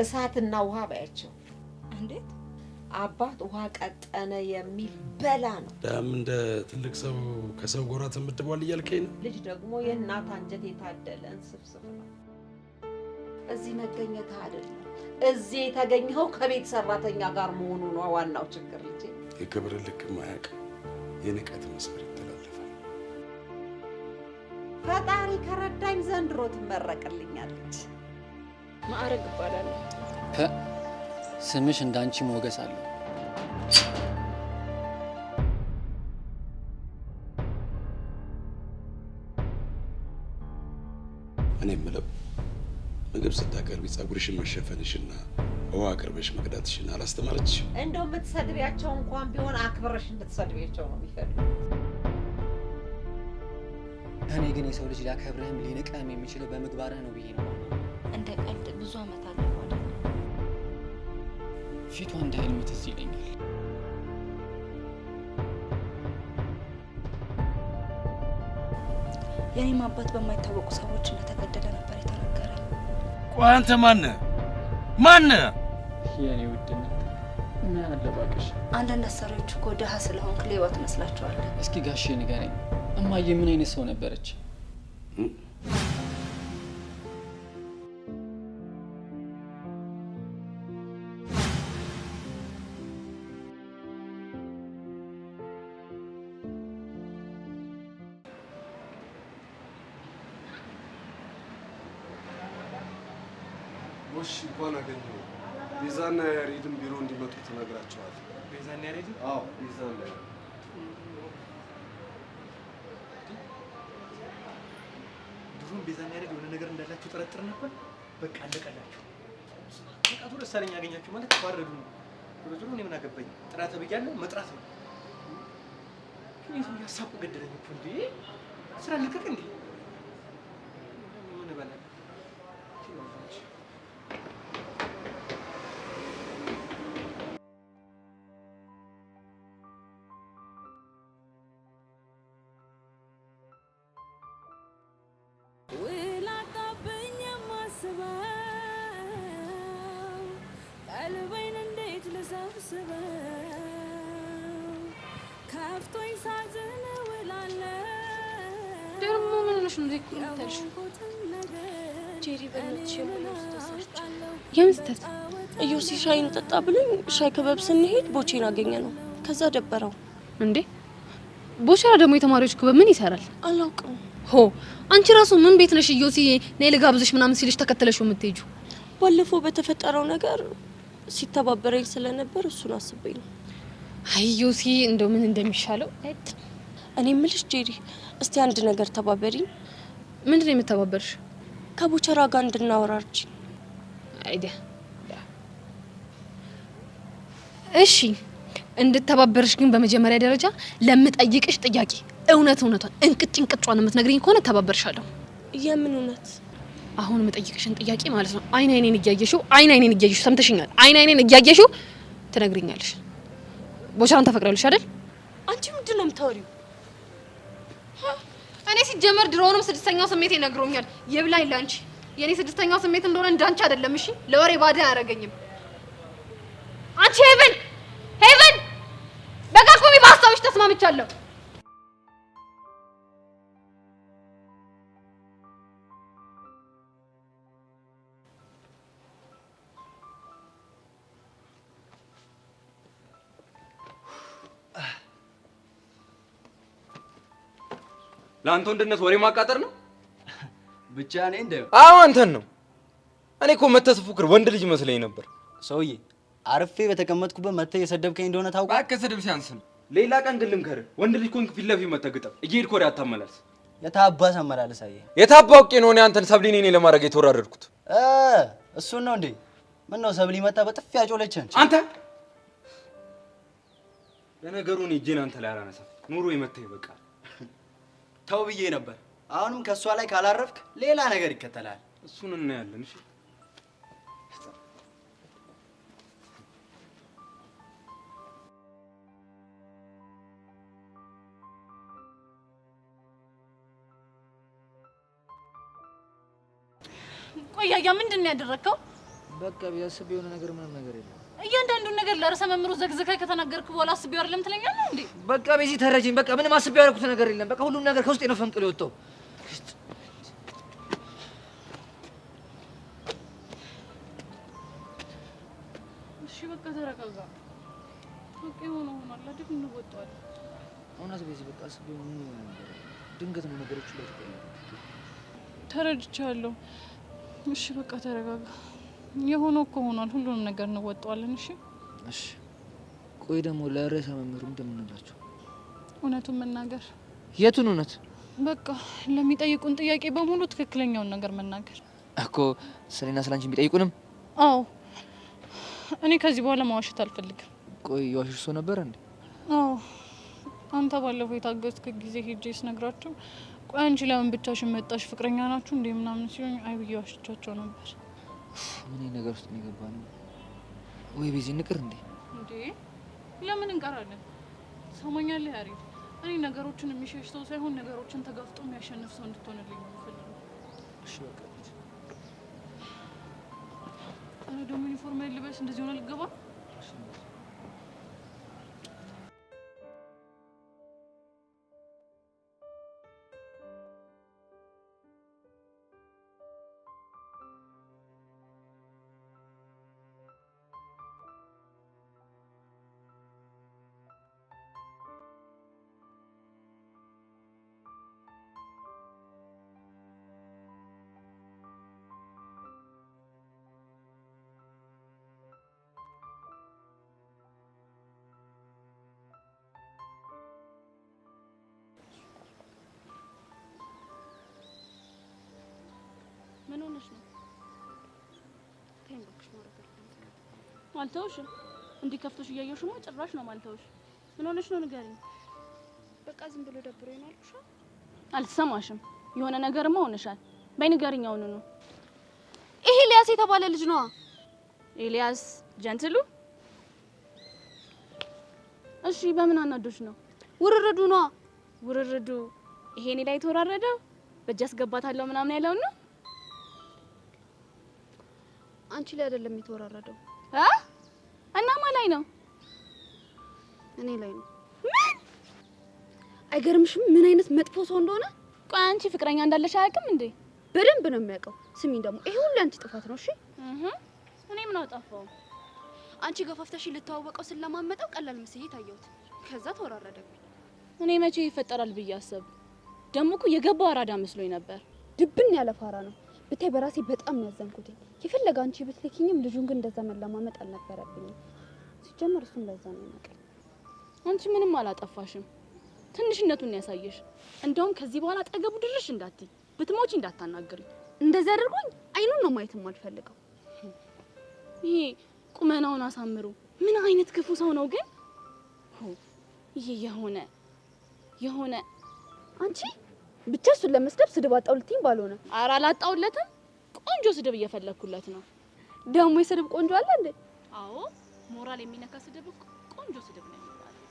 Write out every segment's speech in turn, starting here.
እሳትና ውሃ ባያቸው እንዴት አባት ውሃ ቀጠነ የሚል በላ ነው ዳም እንደ ትልቅ ሰው ከሰው ጎራ ተመድቧል እያልከኝ ነው ልጅ ደግሞ የእናት አንጀት የታደለ እንስፍስፍ ነው እዚህ መገኘት አይደለም እዚህ የተገኘው ከቤት ሰራተኛ ጋር መሆኑ ነው ዋናው ችግር ልጅ የክብር ልክ ማያቅ የንቀት መስመር ይተላለፋል ፈጣሪ ከረዳኝ ዘንድሮ ትመረቅልኛለች ማዕረግ ይባላል ስምሽ እንዳንቺ ሞገስ አለ እኔ ምለው ምግብ ስታቀርቢ ጸጉርሽን መሸፈንሽና ውሃ አቅርበሽ መቅዳትሽን አላስተማረችሽ እንደው የምትሰድቢያቸው እንኳን ቢሆን አክብረሽ እንድትሰድቢያቸው ነው የሚፈልጉት እኔ ግን የሰው ልጅ ሊያከብርህም ሊንቀህም የሚችለው በምግባርህ ነው ብዬ ነው እንደ ቀልድ ብዙ አመት አለፈው አይደል ፊቷ እንደ ህልም ትዝ ይለኛል የኔም አባት በማይታወቁ ሰዎች እንደተገደለ ነበር የተነገረኝ ቆይ አንተ ማን የኔ ውድነት ምን አለባቅሽ አንዳንድ አሰሪዎች እኮ ደሃ ስለሆንክ ሌባ ትመስላቸዋለህ እስኪ ጋሼ ንገረኝ እማዬ ምን አይነት ሰው ነበረች ወሽ እንኳን አገኘው ቤዛና ያሬድም ቢሮ እንዲመጡ ተነግራቸዋል ቤዛና ያሬድ አዎ ቤዛና ድሮም ቤዛና ያሬድ የሆነ ነገር እንዳላችሁ ጠረጥር ነበር በቃ አለቀላችሁ በቃ ደሳለኝ ያገኛችሁ ማለት ተዋረዱ ነው ወደሩ እኔ ምን አገባኝ ጥራት ብያለሁ መጥራት ነው ግን ይሄን ያሳቁ ገደለኝ እኮ እንዴ ስራ ልቀቅ እንዴ ምን በላ የምስተት ኢዮሲ ሻይን ጠጣ ብለኝ ሻይ ከበብ ስንሄድ ቦቼን አገኘነው ከዛ ደበረው እንዴ ቦቻራ ደግሞ የተማሪዎች ክበብ ምን ይሰራል አላውቅም ሆ አንቺ ራሱ ምን ቤት ነሽ ኢዮሲ ነይ ልጋብዝሽ ምናምን ሲልሽ ተከተለሽው የምትሄጁ ባለፈው በተፈጠረው ነገር ሲተባበረኝ ስለነበር እሱን አስበኝ ነው አይ ኢዮሲ እንደው ምን እንደሚሻለው እኔ ምልሽ ጄሪ እስቲ አንድ ነገር ተባበሪኝ ምንድነው የምትተባበርሽ ከቦቻራ ጋር እንድናወራርጂ አይዲያ እሺ እንድተባበርሽ ግን በመጀመሪያ ደረጃ ለምጠይቅሽ ጥያቄ እውነቷን እንቅጭንቅጫን የምትነግሪኝ ከሆነ ተባበርሻለሁ የምን እውነት አሁን የምጠይቅሽን ጥያቄ ማለት ነው አይኔን እያየሽው ሰምተሽኛል አይኔን እያየሽው ትነግሪኛለሽ ቦቻራን ተፈቅራለሽ አይደል አንቺ ምንድነው የምታወሪው እኔ ሲጀመር ድሮውንም ስድስተኛው ስሜት ይነግሮኛል ይብላኝ ላንቺ የኔ ስድስተኛው ስሜት እንደሆነ እንዳንቺ አይደለም እሺ ለወሬ ባዳ ያረጋኝም አንቺ ሄቨን በቃ ቆሚ ባስታውሽ ተስማምቻለሁ ላንተ ወንድነት ወሬ ማቃጠር ነው ብቻ እኔ እንደው አዎ አንተን ነው እኔ እኮ መተስፉክር ወንድ ልጅ መስለኝ ነበር ሰውዬ አርፌ በተቀመጥኩበት መተ የሰደብከኝ እንደሆነ ታውቃ ባከሰደብ ሲያንስ ነው ሌላ ቀን ግን ልምከር ወንድ ልጅ ኮንክ ፊት ለፊት መተግጠም እየሄድክ ወሬ አታመላልስ የታባስ አመላለስ አየ የታባውቄ ነው እኔ አንተን ሰብሊኔ እኔ ለማድረግ የተወራረድኩት እሱ ነው እንዴ ምን ነው ሰብሊ መጣ በጥፍ ያጮለችን አንተ ለነገሩ እኔ እጄን አንተ ላይ አላነሳም ኑሮ የመተህ ይበቃል ተው ብዬ ነበር አሁንም ከሷ ላይ ካላረፍክ ሌላ ነገር ይከተላል እሱን እናያለን እሺ ቆያያ ምንድነው ያደረከው በቃ ቢያስብ የሆነ ነገር ምንም ነገር የለም። እያንዳንዱን ነገር ለርዕሰ መምሩ ዘግዝከህ ከተናገርክ በኋላ አስቤው አይደለም ትለኛለህ እንዴ? በቃ በዚህ ተረጂኝ። በቃ ምንም አስቤው ያደረኩት ነገር የለም። በቃ ሁሉም ነገር ከውስጤ ነው ፈንቅሎ የወጣው። እሺ በቃ ተረጋጋ። በቃ የሆነው ሆኗል አይደል? እንወጣዋለን። እውነት በዚህ በቃ አስቤው ምን ነገር ድንገት ነው ነገሮች ላይ ተቀየሩ። ተረድቻለሁ። እሺ በቃ ተረጋጋ። የሆነው እኮ ሆኗል። ሁሉንም ነገር እንወጣዋለን። እሺ እሺ። ቆይ ደግሞ ለርዕሰ መምህሩ እንደምንላቸው እውነቱን መናገር። የቱን እውነት? በቃ ለሚጠይቁን ጥያቄ በሙሉ ትክክለኛውን ነገር መናገር እኮ። ስለኔና ስላንቺ ቢጠይቁንም? አዎ። እኔ ከዚህ በኋላ ማዋሸት አልፈልግም። ቆይ የዋሽሽ ሰው ነበር እንዴ? አዎ። አንተ ባለፈው የታገዝክ ጊዜ ሄጄ ስነግራቸው ቆይ አንቺ ለምን ብቻሽን መጣሽ? ፍቅረኛ ናችሁ እንዴ ምናምን ሲሉኝ አይ ብዬ ዋሽቻቸው ነበር። ምን ነገር ውስጥ ነው የገባነው? ወይ በዚህ ንቅር እንዴ? እንዴ ለምን እንቀራለን? ሰሞኛለህ ያሬድ፣ እኔ ነገሮችን የሚሸሽ ሰው ሳይሆን ነገሮችን ተጋፍጦ የሚያሸንፍ ሰው እንድትሆንልኝ ነው የምፈልገው። እሺ በቃ እኔ ደግሞ ዩኒፎርም ልበስ እንደዚህ ሆነ ልገባ። ምን ሆነሽ ነው? ተንበክሽ ማረጋል አልተውሽም። እንዲህ ከፍቶሽ እያየሽማ ጭራሽ ነው ማልተውሽ። ምን ሆነሽ ነው ንገሪኝ። በቃ ዝም ብሎ ደብሮኝ ነው አልኩሽ። አልተሰማሽም? የሆነ ነገርማ ሆነሻል። በይ ንገሪኝ አሁን ነው። ይሄ ኤልያስ የተባለ ልጅ ነው። ኤልያስ ጀንትሉ? እሺ በምን አናዶሽ ነው? ውርርዱ ነው። ውርርዱ ይሄ እኔ ላይ ተወራረደው በእጅ አስገባታለሁ ምናምን ያለው ነው። አንቺ ላይ አይደለም የተወራረደው። እና ማን ላይ ነው? እኔ ላይ ነው። ምን? አይገርምሽም ምን አይነት መጥፎ ሰው እንደሆነ? ቆይ አንቺ ፍቅረኛ እንዳለሽ አያውቅም እንዴ? በደንብ ነው የሚያውቀው። ስሚኝ ደግሞ ይሄ ሁሉ አንቺ ጥፋት ነው። እሺ እኔ ምን አጠፋው? አንቺ ገፋፍተሽ ልታወቀው ስለማመጣው ቀላል መስዬ ታየሁት። ከዛ ተወራረደብኝ። እኔ መቼ ይፈጠራል ብዬ አሰብ። ደግሞ እኮ የገባው አራዳ መስሎኝ ነበር። ድብን ያለ ፋራ ነው። ብታይ በራሴ በጣም ያዘንኩት። የፈለገ አንቺ ብትልኪኝም ልጁን ግን እንደዛ መለማመጥ አልነበረብኝም። ሲጀመር እሱም ለዛ ነው የሚቀር። አንቺ ምንም አላጠፋሽም። ትንሽነቱን ያሳየሽ። እንደውም ከዚህ በኋላ አጠገቡ ድርሽ እንዳትይ፣ ብትሞቺ እንዳታናግሪ። እንደዛ አድርጎኝ አይኑን ነው ማየት የማልፈልገው። ይሄ ቁመናውን አሳምሩ ምን አይነት ክፉ ሰው ነው ግን? ይሄ የሆነ አንቺ ብቻ እሱን ለመስደብ ስድብ አጣውልትኝ ባልሆነ። ኧረ አላጣውለትም። ቆንጆ ስድብ እየፈለኩለት ነው። ደግሞ የስድብ ቆንጆ አለ እንዴ? አዎ ሞራል የሚነካ ስድብ ቆንጆ ስድብ ነው የሚባለው።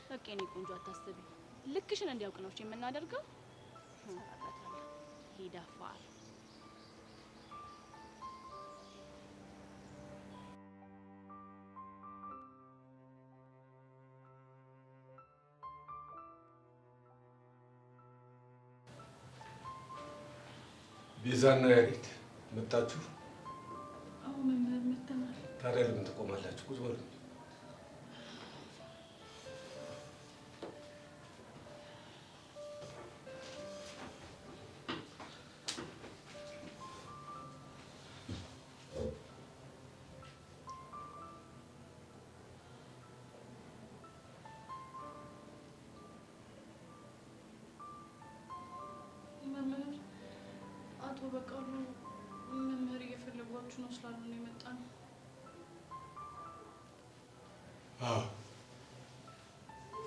በቃ እኔ ቆንጆ አታስቢ። ልክሽን እንዲያውቅ ነው የምናደርገው። ሂዳፋር ቤዛና ያሬድ መጣችሁ? አዎ መምህር መጣናል። ታዲያ ለምን ትቆማላችሁ? ቁጭ በሉ። መምህር አቶ በቃሉ መምህር እየፈለጓችሁ ነው ስላሉ ነው የመጣነው። አዎ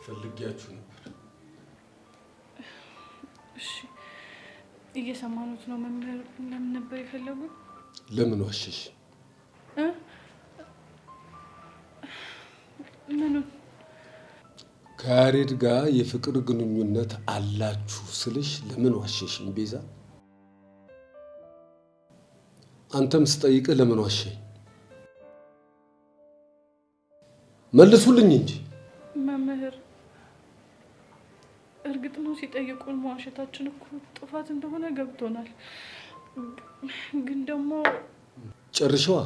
ፈልጊያችሁ ነበር። እሺ እየሰማኑት ነው መምህር። ለምን ነበር የፈለጉት? ለምን ዋሸሽ? ምኑ? ከያሬድ ጋር የፍቅር ግንኙነት አላችሁ ስልሽ ለምን ዋሸሽኝ ቤዛ? አንተም ስጠይቅህ ለምን ዋሸኝ? መልሱልኝ እንጂ። መምህር እርግጥ ነው ሲጠይቁን መዋሸታችን እኮ ጥፋት እንደሆነ ገብቶናል። ግን ደግሞ ጨርሸዋ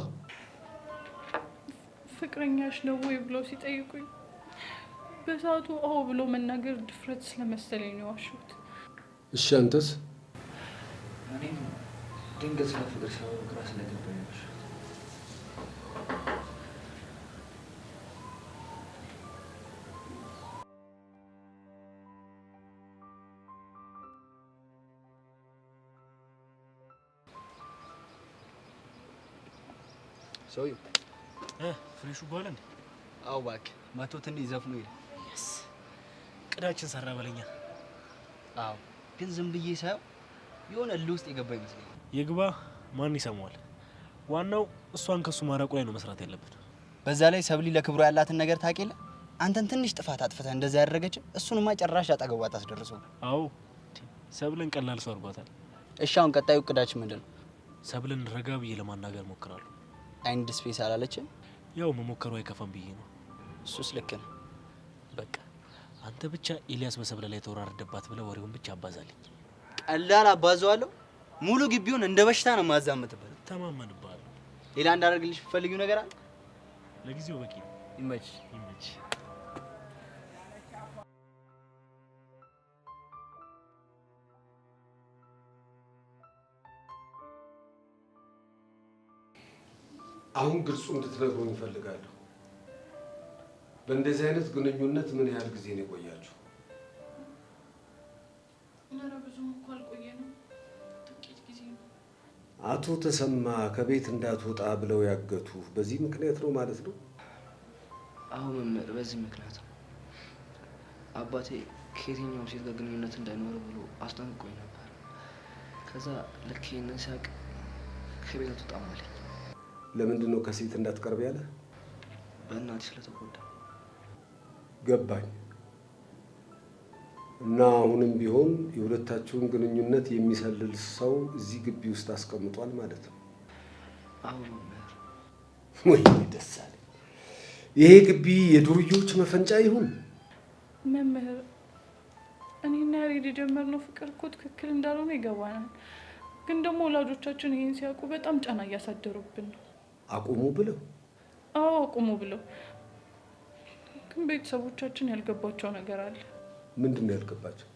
ፍቅረኛሽ ነው ወይ ብለው ሲጠይቁኝ በሰዓቱ አዎ ብሎ መናገር ድፍረት ስለመሰለኝ ነው ዋሸሁት። እሺ አንተስ? እኔ ድንገት ስለ ፍቅር ሲያወሩ ግራ ስለገባኝ ነው። ሰውዬው ፍሬሹ በኋላ እንዴ? አዎ እባክህ መቶ ትንሽ ዘፍኑ ይል ቅዳችን ሰራ በለኛ። አዎ ግን ዝም ብዬ ሳየው የሆነ እልህ ውስጥ የገባ ይመስለኛል። የግባ ማን ይሰማዋል? ዋናው እሷን ከሱ ማራቁ ላይ ነው መስራት ያለብን። በዛ ላይ ሰብሊ ለክብሩ ያላትን ነገር ታውቂለ? አንተን ትንሽ ጥፋት አጥፍተህ እንደዛ ያደረገች እሱንማ ጭራሽ አጠገቧ ታስደርሰው። አዎ ሰብልን ቀላል ሰው አድርጓታል። እሺ አሁን ቀጣዩ እቅዳችን ምንድን ነው? ሰብልን ረጋ ብዬ ለማናገር ሞክራለሁ። አንድ ስፔስ አላለችም? ያው መሞከሩ አይከፋም ብዬ ነው። እሱስ ልክ ነው። በቃ አንተ ብቻ ኤልያስ በሰብለ ላይ ተወራረደባት ብለህ ወሬውን ብቻ አባዛልኝ። ቀላል አባዛዋለሁ። ሙሉ ግቢውን እንደ በሽታ ነው ማዛመትበት። ተማመንብሃለሁ። ሌላ እንዳደርግልሽ ፈልጊው ነገር አለ? ለጊዜው በቂ ነው። ይመች ይመች። አሁን ግልጹ እንድትነግሩኝ እፈልጋለሁ። በእንደዚህ አይነት ግንኙነት ምን ያህል ጊዜ ነው የቆያችሁ? ኧረ ብዙም እኮ አልቆየንም፣ ጥቂት ጊዜ ነው። አቶ ተሰማ ከቤት እንዳትወጣ ብለው ያገቱ በዚህ ምክንያት ነው ማለት ነው? አሁን መምህር በዚህ ምክንያት ነው። አባቴ ከየትኛውም ሴት ጋር ግንኙነት እንዳይኖር ብሎ አስጠንቅቆኝ ነበር። ከዛ ልክ ይህንን ሲያውቅ ከቤት አትወጣም አለኝ። ለምንድን ነው ከሴት እንዳትቀርብ ያለ? በእናቴ ስለተጎዳ። ገባኝ። እና አሁንም ቢሆን የሁለታችሁን ግንኙነት የሚሰልል ሰው እዚህ ግቢ ውስጥ አስቀምጧል ማለት ነው? አሁን መምህር ወይ ደስ አለኝ። ይሄ ግቢ የዱርዮች መፈንጫ ይሁን? መምህር እኔና ያሬድ የጀመርነው ፍቅር እኮ ትክክል እንዳልሆነ ይገባናል። ግን ደግሞ ወላጆቻችን ይሄን ሲያውቁ በጣም ጫና እያሳደሩብን ነው። አቁሙ ብለው? አዎ አቁሙ ብለው። ግን ቤተሰቦቻችን ያልገባቸው ነገር አለ። ምንድን ነው ያልገባቸው?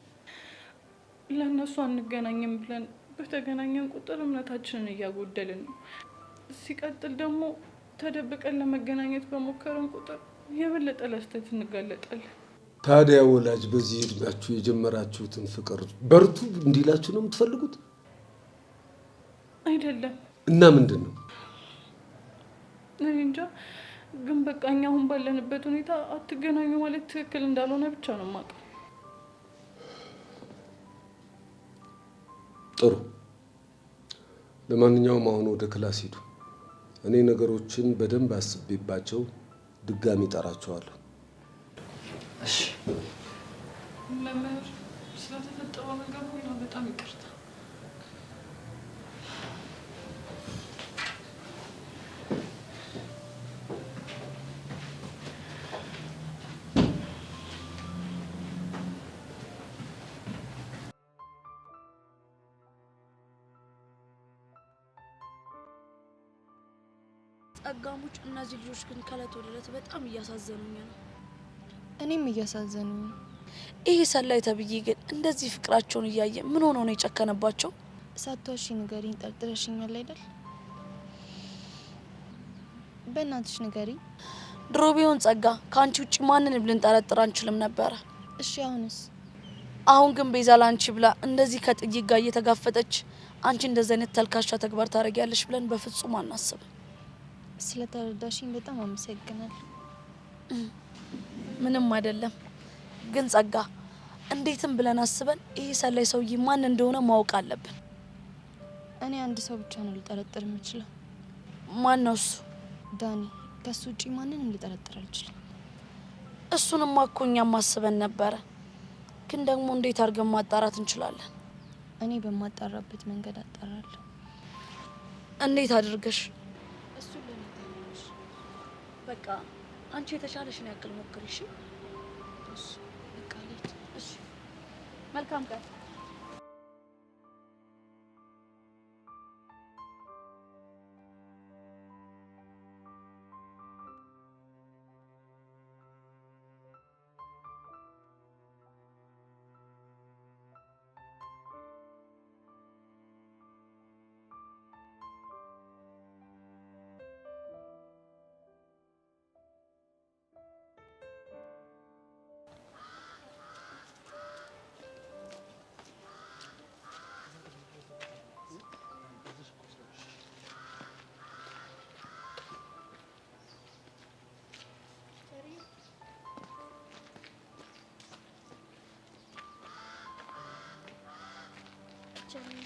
ለእነሱ አንገናኝም ብለን በተገናኘን ቁጥር እምነታችንን እያጎደልን ነው። ሲቀጥል ደግሞ ተደብቀን ለመገናኘት በሞከረን ቁጥር የበለጠ ለስህተት እንጋለጣለን። ታዲያ ወላጅ በዚህ እድሜያችሁ የጀመራችሁትን ፍቅር በርቱ እንዲላችሁ ነው የምትፈልጉት? አይደለም። እና ምንድን ነው? እኔ እንጃ። ግን በቃ እኛ አሁን ባለንበት ሁኔታ አትገናኙ ማለት ትክክል እንዳልሆነ ብቻ ነው የማውቀው። ጥሩ። ለማንኛውም አሁን ወደ ክላስ ሂዱ። እኔ ነገሮችን በደንብ አስቤባቸው ድጋሚ እጠራቸዋለሁ። እሺ መምህር፣ ስለተፈጠረው ነገር ሁሉ በጣም ይቅርታ። ጸጋሙች እነዚህ ልጆች ግን ከእለት ወደ እለት በጣም እያሳዘኑኝ ነው። እኔም እያሳዘኑኝ ነው። ይሄ ሰላይ ተብዬ ግን እንደዚህ ፍቅራቸውን እያየ ምን ሆኖ ነው የጨከነባቸው? ሳትዋሺ ንገሪኝ። ጠርጥረሽኛል አይደል? በእናትሽ ንገሪኝ። ድሮ ቢሆን ጸጋ ከአንቺ ውጭ ማንንም ልንጠረጥር አንችልም ነበረ። እሺ አሁንስ? አሁን ግን ቤዛ ላንቺ ብላ እንደዚህ ከጥይት ጋር እየተጋፈጠች አንቺ እንደዚህ አይነት ተልካሻ ተግባር ታደርጊያለሽ ብለን በፍጹም አናስብም። ስለተረዳሽኝ በጣም አመሰግናለሁ። ምንም አይደለም። ግን ጸጋ እንዴትም ብለን አስበን ይሄ ሰላይ ሰውዬ ማን እንደሆነ ማወቅ አለብን። እኔ አንድ ሰው ብቻ ነው ልጠረጥር የምችለው። ማን ነው እሱ? ዳኒ። ከሱ ውጪ ማንንም ልጠረጥር አልችልም። እሱንማ እኮ እኛም አስበን ነበረ። ግን ደግሞ እንዴት አድርገን ማጣራት እንችላለን? እኔ በማጣራበት መንገድ አጣራለሁ። እንዴት አድርገሽ? እሱን ለኔ ተይሽ። በቃ አንቺ የተሻለሽን ያክል ሞክሪ እሺ? እሺ በቃ ልሂድ። እሺ መልካም ቀን።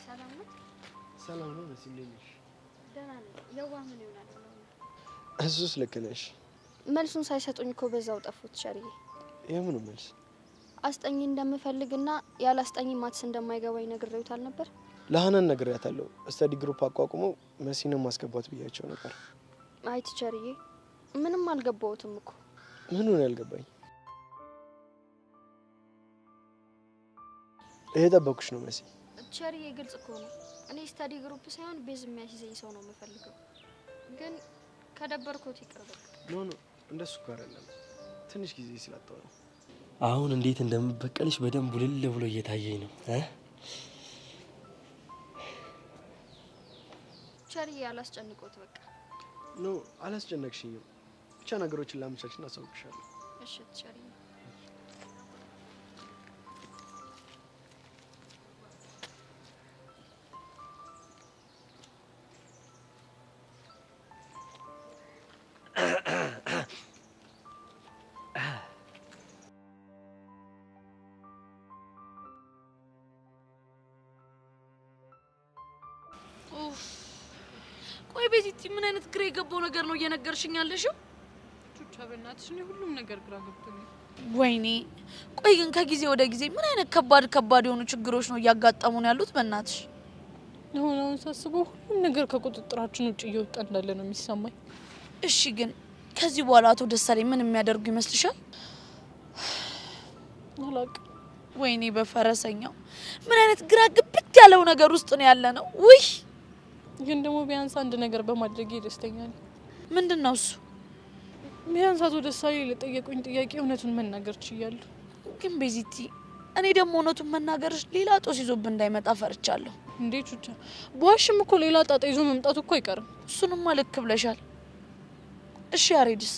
ሰላም ነው? ሰላም ነው መሲ፣ እንዴት ነሽ? ደህና ነኝ። የዋህ ምን ይሆናል? እሱስ ልክ ነሽ። መልሱን ሳይሰጡኝ እኮ በዛው ጠፉት ሸርዬ። የምኑ መልስ? አስጠኝ እንደምፈልግና ያላስጠኝ ማትስ እንደማይገባኝ ነግሬውታል ነበር። ለሀናን ነግሬያታለሁ። ስተዲ ግሩፕ አቋቁመው መሲንም ማስገባት ብያቸው ነበር። አይ ቲቸርዬ፣ ምንም አልገባሁትም እኮ። ምኑን ያልገባኝ? ይሄ ጠበኩሽ ነው መሲ። ቲቸርዬ ግልጽ እኮ ነው። እኔ ስተዲ ግሩፕ ሳይሆን ቤዝ የሚያስይዘኝ ሰው ነው የምፈልገው። ግን ከደበርኩት ይቅር በቃ። ኖ እንደሱ እኮ አይደለም። ትንሽ ጊዜ ስላጣው ነው። አሁን እንዴት እንደምበቀልሽ በደንብ ውልል ብሎ እየታየኝ ነው። ቲቸርዬ አላስጨንቆት በቃ። ኖ አላስጨነቅሽኝም። ብቻ ነገሮችን ላመቻችና አሳውቅሻለሁ። እሺ ቲቸርዬ። ቆይ ቤዚቲ ምን አይነት ግራ የገባው ነገር ነው እየነገርሽኝ ያለሽው? ቹቻ በእናትሽ እኔ ሁሉም ነገር ግራ ገብቶኛል። ወይኔ ቆይ ግን ከጊዜ ወደ ጊዜ ምን አይነት ከባድ የሆኑ ችግሮች ነው እያጋጠሙን ያሉት? በእናትሽ አሁን ሳስበው ሁሉም ነገር ከቁጥጥራችን ውጭ እየወጣ እንዳለ ነው የሚሰማኝ። እሺ ግን ከዚህ በኋላ አቶ ደሳለኝ ምን የሚያደርጉ ይመስልሻል? አላውቅም። ወይኔ በፈረሰኛው ምን አይነት ግራ ግብት ያለው ነገር ውስጥ ነው ያለ ነው። ውይ ግን ደግሞ ቢያንስ አንድ ነገር በማድረግ ደስተኛ ነኝ። ምንድነው እሱ? ቢያንስ አቶ ደሳለኝ ለጠየቁኝ ጥያቄ እውነቱን መናገር ችያለሁ። ግን ቤዚቲ እኔ ደግሞ እውነቱን መናገርሽ ሌላ ጦስ ይዞብን እንዳይመጣ ፈርቻለሁ። እንዴ ቹቻ በዋሽም እኮ ሌላ ጣጣ ይዞ መምጣቱ እኮ አይቀርም። እሱንማ ልክ ብለሻል። እሺ ያሬድስ?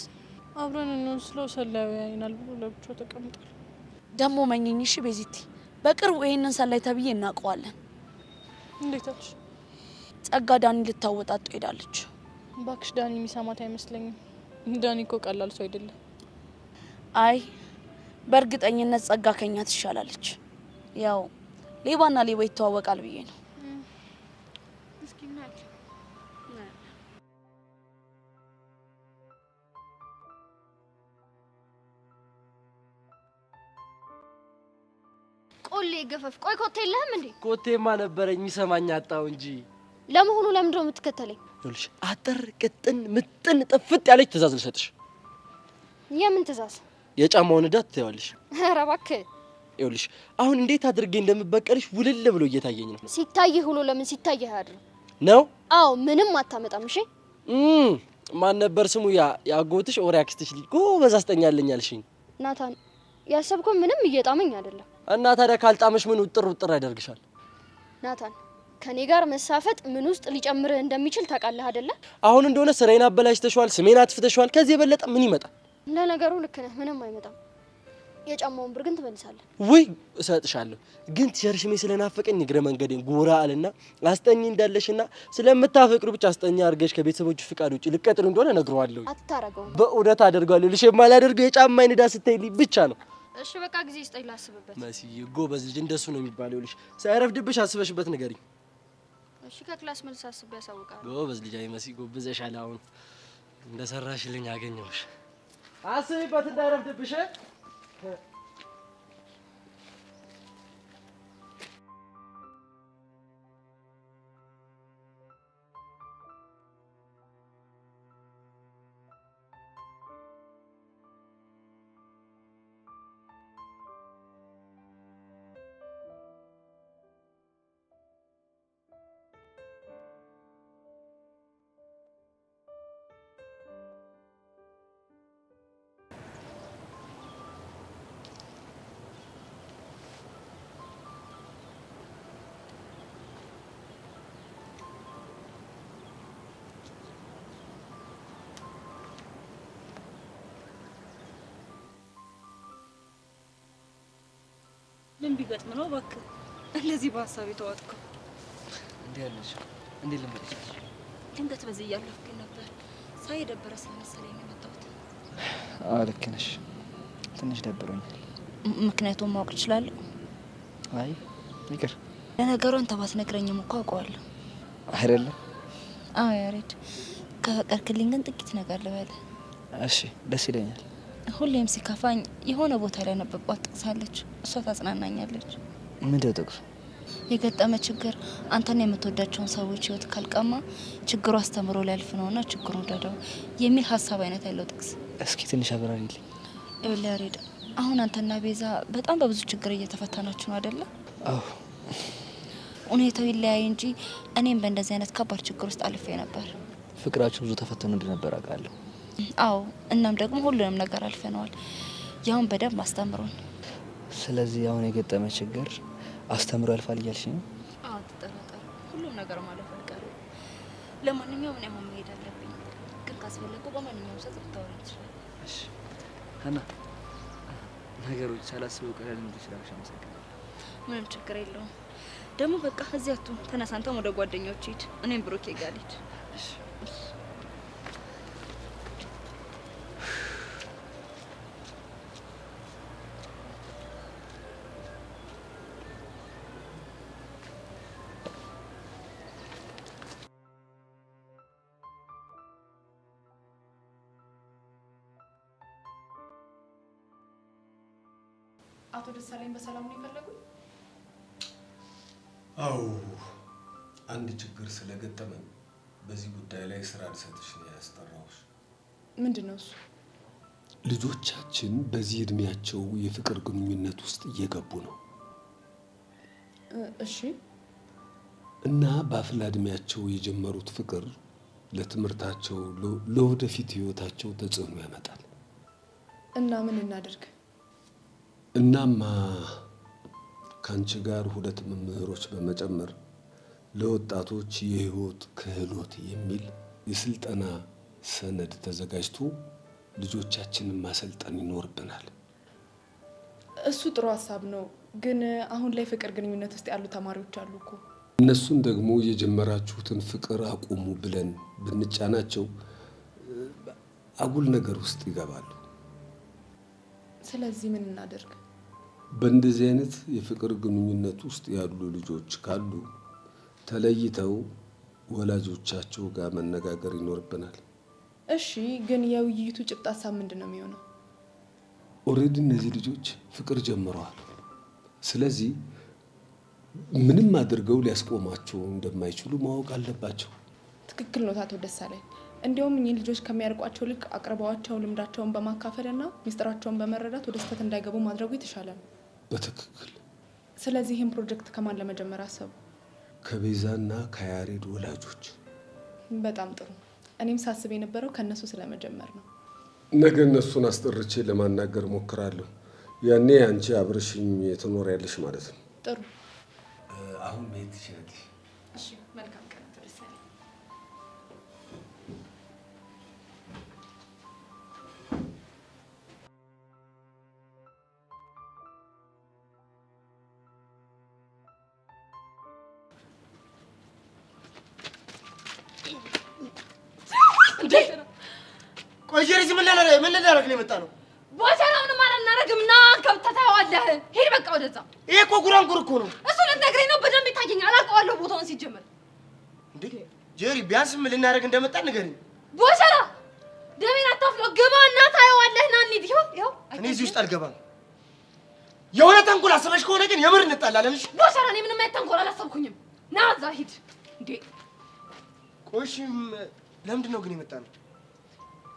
አብረን እንወስለው ሰላዩ ያይናል ብሎ ለብቻው ተቀምጧል። ደግሞ መኝኝ። እሺ ቤዚቲ በቅርቡ ይሄንን ሰላይ ተብዬ እናውቀዋለን። እንዴታች? ጸጋ ዳኒ ልታወጣጡ ሄዳለች። ባክሽ ዳኒ የሚሰማት አይመስለኝም። ዳኒ እኮ ቀላል ሰው አይደለም። አይ በእርግጠኝነት ጸጋ ከኛ ትሻላለች። ያው ሌባና ሌባ ይተዋወቃል ብዬ ነው። እስኪ እናያለን። ቆሌ ገፈፍ። ቆይ ኮቴ የለህም እንዴ? ኮቴማ ነበረኝ የሚሰማኝ አጣው እንጂ። ለመሆኑ ለምንድን ነው የምትከተለኝ? ይኸውልሽ አጠር ቅጥን ምጥን ጥፍጥ ያለች ትእዛዝ ልሰጥሽ። የምን ትእዛዝ? የጫማውን ዕዳ ትተዋለሽ። ኧረ እባክህ። ይኸውልሽ አሁን እንዴት አድርጌ እንደምበቀልሽ ውልል ብሎ እየታየኝ ነው። ሲታይህ ውሎ ለምን ሲታይህ አያድርም? ነው? አዎ ምንም አታመጣም። እሺ ማን ነበር ስሙ? ያጎትሽ ኦር ያክስትሽ ልጅ ጎበዝ አስጠኛለኝ አልሽኝ። ናታን ያሰብከው ምንም እየጣመኝ አይደለም። እና ታዲያ ካልጣመሽ ምን ውጥር ያደርግሻል? ናታን ከኔ ጋር መሳፈጥ ምን ውስጥ ሊጨምርህ እንደሚችል ታውቃለህ አይደለ? አሁን እንደሆነ ስራዬን አበላሽተሽዋል፣ ስሜን አጥፍተሽዋል። ከዚህ የበለጠ ምን ይመጣል? ለነገሩ ልክ ነህ፣ ምንም አይመጣም። የጫማውን ብር ግን ትመልሳለህ። ወይ እሰጥሻለሁ። ግን ቲሸርሽሜ ስለናፈቀኝ እግረ መንገዴን ጎራ አለና አስጠኝ እንዳለሽና ስለምታፈቅሩ ብቻ አስጠኛ አድርገሽ ከቤተሰቦች ፍቃድ ውጪ ልቀጥል እንደሆነ ነግረዋለሁ። አታረገውም። በእውነት አደርጋለሁ። ልሽ የማላደርገው የጫማዬን ዕዳ ስትይልኝ ብቻ ነው። እሺ በቃ ጊዜ ስጠኝ ላስብበት። መስዬ ጎበዝ ልጅ እንደሱ ነው የሚባለው። ልሽ ሳይረፍድብሽ አስበሽበት ንገሪኝ። እሺ ከክላስ መልስ አስቤ ያሳውቃለሁ። ጎበዝ ልጅ። አይ መሲ ጎብዘሻል። አሁን እንደሰራሽልኝ አገኘሁሽ። አስቢበት እንዳይረፍድብሽ። ቢገጥም ነው እባክህ እንደዚህ በሀሳብ የተዋጥከው? እንዴ ያለሽ እንዴ ለምደሽ ድንገት በዚህ እያለፍኩ ነበር ሳይ ደበረ ስለመሰለኝ ነው የመጣሁት። አዎ ልክ ነሽ። ትንሽ ደብሮኛል። ምክንያቱም ማወቅ እችላለሁ? አይ ይቅር። ለነገሩ አንተ ባትነግረኝም እኮ አውቀዋለሁ። አይደለም? አዎ ያሬድ፣ ከፈቀድክልኝ ግን ጥቂት ነገር ልበል። እሺ ደስ ይለኛል። ሁሌም ሲከፋኝ የሆነ ቦታ ላይ ነበባት ጥቅሳለች፣ እሷ ታጽናናኛለች። ምንድነው ጥቅሱ? የገጠመ ችግር አንተና የምትወዳቸውን ሰዎች ህይወት ካልቀማ ችግሩ አስተምሮ ሊያልፍ ነውና ችግሩን ውደደው የሚል ሀሳብ አይነት ያለው ጥቅስ። እስኪ ትንሽ አብራሪልኝ። ይኸውልህ ያሬድ፣ አሁን አንተና ቤዛ በጣም በብዙ ችግር እየተፈተናችሁ ነው አይደለ? አዎ። ሁኔታው ይለያይ እንጂ እኔም በእንደዚህ አይነት ከባድ ችግር ውስጥ አልፌ ነበር። ፍቅራችሁ ብዙ ተፈተኑ እንደነበር አውቃለሁ። አዎ፣ እናም ደግሞ ሁሉንም ነገር አልፈነዋል። ያውን በደንብ አስተምሮን። ስለዚህ አሁን የገጠመ ችግር አስተምሮ ያልፋል እያልሽ ነው? አዎ፣ አትጠራጠር፣ ሁሉም ነገር ማለፍ አይቀርም። ለማንኛውም እኔ አሁን መሄድ አለብኝ፣ ግን ካስፈለጉ በማንኛውም ሰዓት ልታወራኝ ትችላለህ። እሺ ሀና፣ ነገሮች ሳላስበው ቀላል እንዲችላልሽ አመሰግናለሁ። ምንም ችግር የለውም። ደግሞ በቃ እዚህ አትሁን፣ ተነሳንተም ወደ ጓደኞች ሂድ፣ እኔም ብሩኬ ጋር ልሂድ። እሺ አቶ ደሳለኝ በሰላም ነው የፈለጉት? አዎ፣ አንድ ችግር ስለገጠመን በዚህ ጉዳይ ላይ ስራ ልሰጥሽ ነው ያስጠራሁሽ። ምንድነው እሱ? ልጆቻችን በዚህ እድሜያቸው የፍቅር ግንኙነት ውስጥ እየገቡ ነው እሺ። እና በአፍላ እድሜያቸው የጀመሩት ፍቅር ለትምህርታቸው ለወደፊት ህይወታቸው ተጽዕኖ ያመጣል። እና ምን እናደርግ? እናማ ካንቺ ጋር ሁለት መምህሮች በመጨመር ለወጣቶች የህይወት ክህሎት የሚል የስልጠና ሰነድ ተዘጋጅቶ ልጆቻችንን ማሰልጠን ይኖርብናል። እሱ ጥሩ ሀሳብ ነው፣ ግን አሁን ላይ ፍቅር ግንኙነት ውስጥ ያሉ ተማሪዎች አሉ እኮ። እነሱን ደግሞ የጀመራችሁትን ፍቅር አቁሙ ብለን ብንጫናቸው አጉል ነገር ውስጥ ይገባሉ። ስለዚህ ምን እናደርግ? በእንደዚህ አይነት የፍቅር ግንኙነት ውስጥ ያሉ ልጆች ካሉ ተለይተው ወላጆቻቸው ጋር መነጋገር ይኖርብናል። እሺ፣ ግን የውይይቱ ጭብጥ ሀሳብ ምንድን ነው የሚሆነው? ኦልሬዲ እነዚህ ልጆች ፍቅር ጀምረዋል። ስለዚህ ምንም አድርገው ሊያስቆማቸው እንደማይችሉ ማወቅ አለባቸው። ትክክል ነው አቶ ደሳለኝ። እንዲያውም እኚህ ልጆች ከሚያርቋቸው ልክ አቅርበዋቸው ልምዳቸውን በማካፈልና ሚስጥራቸውን በመረዳት ወደ ስህተት እንዳይገቡ ማድረጉ የተሻለ ነው። በትክክል። ስለዚህ ይህን ፕሮጀክት ከማን ለመጀመር አሰቡ? ከቤዛና ከያሬድ ወላጆች። በጣም ጥሩ። እኔም ሳስብ የነበረው ከነሱ ስለመጀመር ነው። ነገ እነሱን አስጠርቼ ለማናገር ሞክራለሁ። ያኔ አንቺ አብረሽኝ ትኖሪያለሽ ማለት ነው። ጥሩ። አሁን መሄድ ትችላለሽ። እሺ፣ መልካም ቀን አቶ ደሳለኝ። ቆይ ጀሪስ፣ ምን ልናደርግ ነው የመጣ ነው? ቦታውን ማን እናረግምና ገብተህ ታየዋለህ። ሂድ በቃ ወደዛ። ይሄ እኮ ጉራንጉር እኮ ነው። እሱ ልትነግረኝ ነው? በደንብ ይታየኛል፣ አውቀዋለሁ ቦታውን ሲጀመር። እንዴ ጀሪ፣ ቢያንስ ምን ልናደርግ እንደመጣ ንገሪኝ። ቦሰራ ደሜን አታፍለው፣ ግባና ታየዋለህ። ና እንሂድ። ይኸው እኔ እዚህ ውስጥ አልገባም። የሆነ ተንኮል አስበሽ ከሆነ ግን የምር እንጣላለን። እሺ ቦሰራ፣ እኔ ምንም አይነት ተንኮል አላሰብኩኝም። ና እዛ ሂድ። እንዴ ቆይ ለምንድን ነው ግን የመጣ ነው?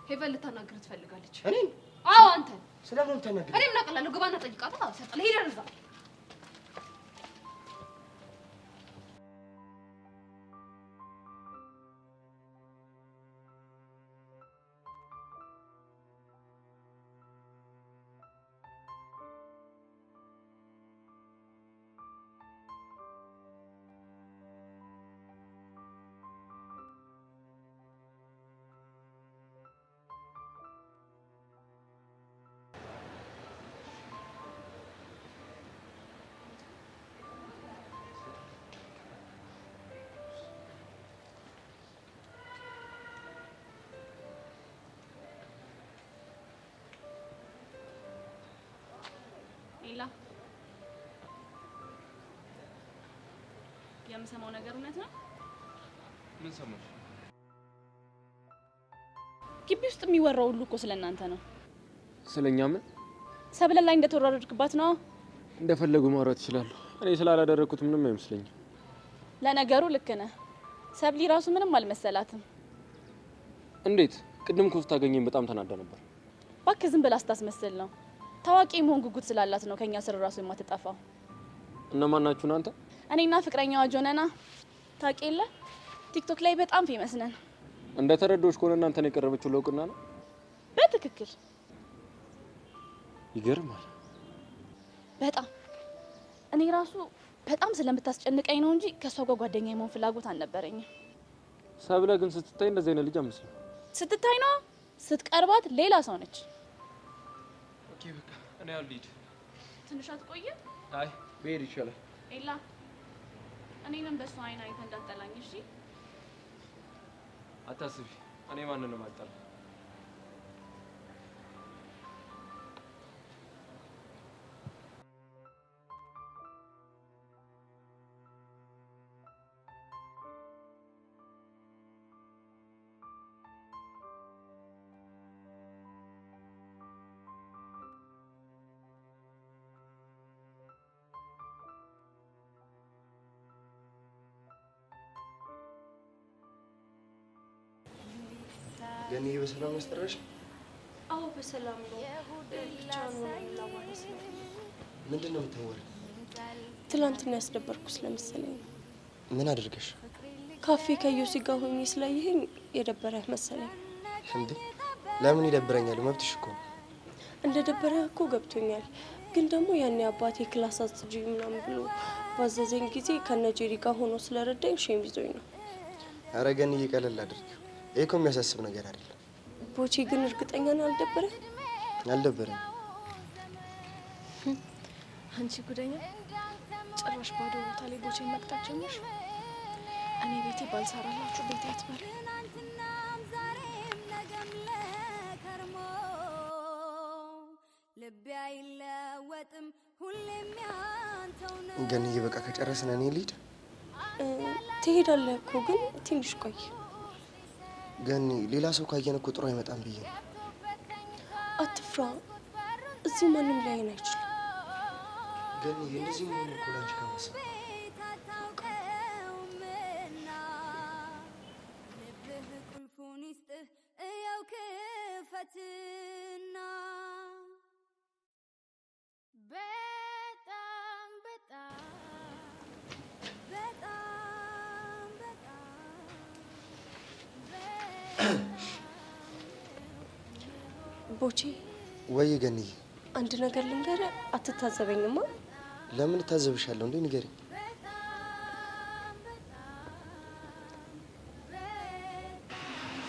ሄቨን ልታናግር ትፈልጋለች። እኔን? አዎ አንተ። ስለምን ልታናግር? እኔ ምን አውቃለሁ? ግባና ጠይቃታ። ሰጠለ ሂድ እዛ። ሌላ የምሰማው ነገር እውነት ነው? ምን ሰማሽ? ግቢ ውስጥ የሚወራው ሁሉ እኮ ስለእናንተ ነው። ስለኛ ምን? ሰብለ ላይ እንደተወራረድክባት ነው። እንደፈለጉ ማውራት ይችላሉ። እኔ ስላላደረኩት ምንም አይመስለኝም። ለነገሩ ልክ ነህ። ሰብሊ ራሱ ምንም አልመሰላትም። እንዴት? ቅድም እኮ ስታገኘኝ በጣም ተናዳ ነበር። እባክህ ዝም ብላ ስታስመስል ነው። ታዋቂ መሆን ጉጉት ስላላት ነው ከኛ ስር ራሱ የማትጠፋው። እነማን ናችሁ እናንተ? እኔና ፍቅረኛዋ ጆነና ታውቂ የለ ቲክቶክ ላይ በጣም ፌመስ ነን። እንደ ተረዶሽ ከሆነ እናንተን የቀረበችው ለውቅና ነው? በትክክል ይገርማል። በጣም እኔ ራሱ በጣም ስለምታስጨንቀኝ ነው እንጂ ከሷ ጋር ጓደኛ የመሆን ፍላጎት አልነበረኝም። ሰብለ ግን ስትታይ እንደዚህ አይነት ልጅ አመስልም። ስትታይ ነው፣ ስትቀርባት ሌላ ሰው ነች። ኦኬ በቃ እኔ አልሄድ። ትንሽ አትቆይም? አይ ብሄድ ይሻላል። ኤላ እኔንም በሷ አይን አይተህ እንዳትጠላኝ እሺ? አታስቢ፣ እኔ ማንንም አልጠላም። ገኒ በሰላም መስጠራሽ? አዎ በሰላም ነው። ብቻውን ላዋራስ ነው። ምንድነው የምታወሪው? ትላንትና ያስደበርኩ ስለመሰለኝ። ምን አድርገሽ? ካፌ ከዮሲ ጋር ሆኜ ስላየኸኝ የደበረህ መሰለኝ። እንዴ ለምን ይደብረኛል? መብትሽ እኮ። እንደ ደበረህ እኮ ገብቶኛል። ግን ደግሞ ያኔ አባቴ ክላስ አጽጂ ምናምን ብሎ ባዘዘኝ ጊዜ ከነጄሪ ጋር ሆኖ ስለረዳኝ ሼም ይዞኝ ነው። ኧረ ገኒ ቀለል አድርጊው። ይሄ እኮ የሚያሳስብ ነገር አይደለም። ቦቼ ግን እርግጠኛ ነው አልደበረህ? አልደበረኝ። አንቺ ጉደኛ ጭራሽ ባዶ ቦታ ላይ ቦቼን መቅጣት ጀመርሽ። እኔ ቤቴ ባልሰራላችሁ ቤቴ አትበል። ገኒ በቃ ከጨረስን እኔ ልሂድ። ትሄዳለህ እኮ ግን ትንሽ ቆይ። ገኒ ሌላ ሰው ካየን እኮ ጥሩ አይመጣም ብዬ ነው። አትፍራ፣ እዚህ ማንም ሊያየን አይችልም። ገኒ እንደዚህ መሆን እኮ ላንቺ ከመሰለ ቦቼ ወይ ገኒ አንድ ነገር ልንገርህ፣ አትታዘበኝማ። ለምን እታዘብሻለሁ እንዴ? ንገሪ።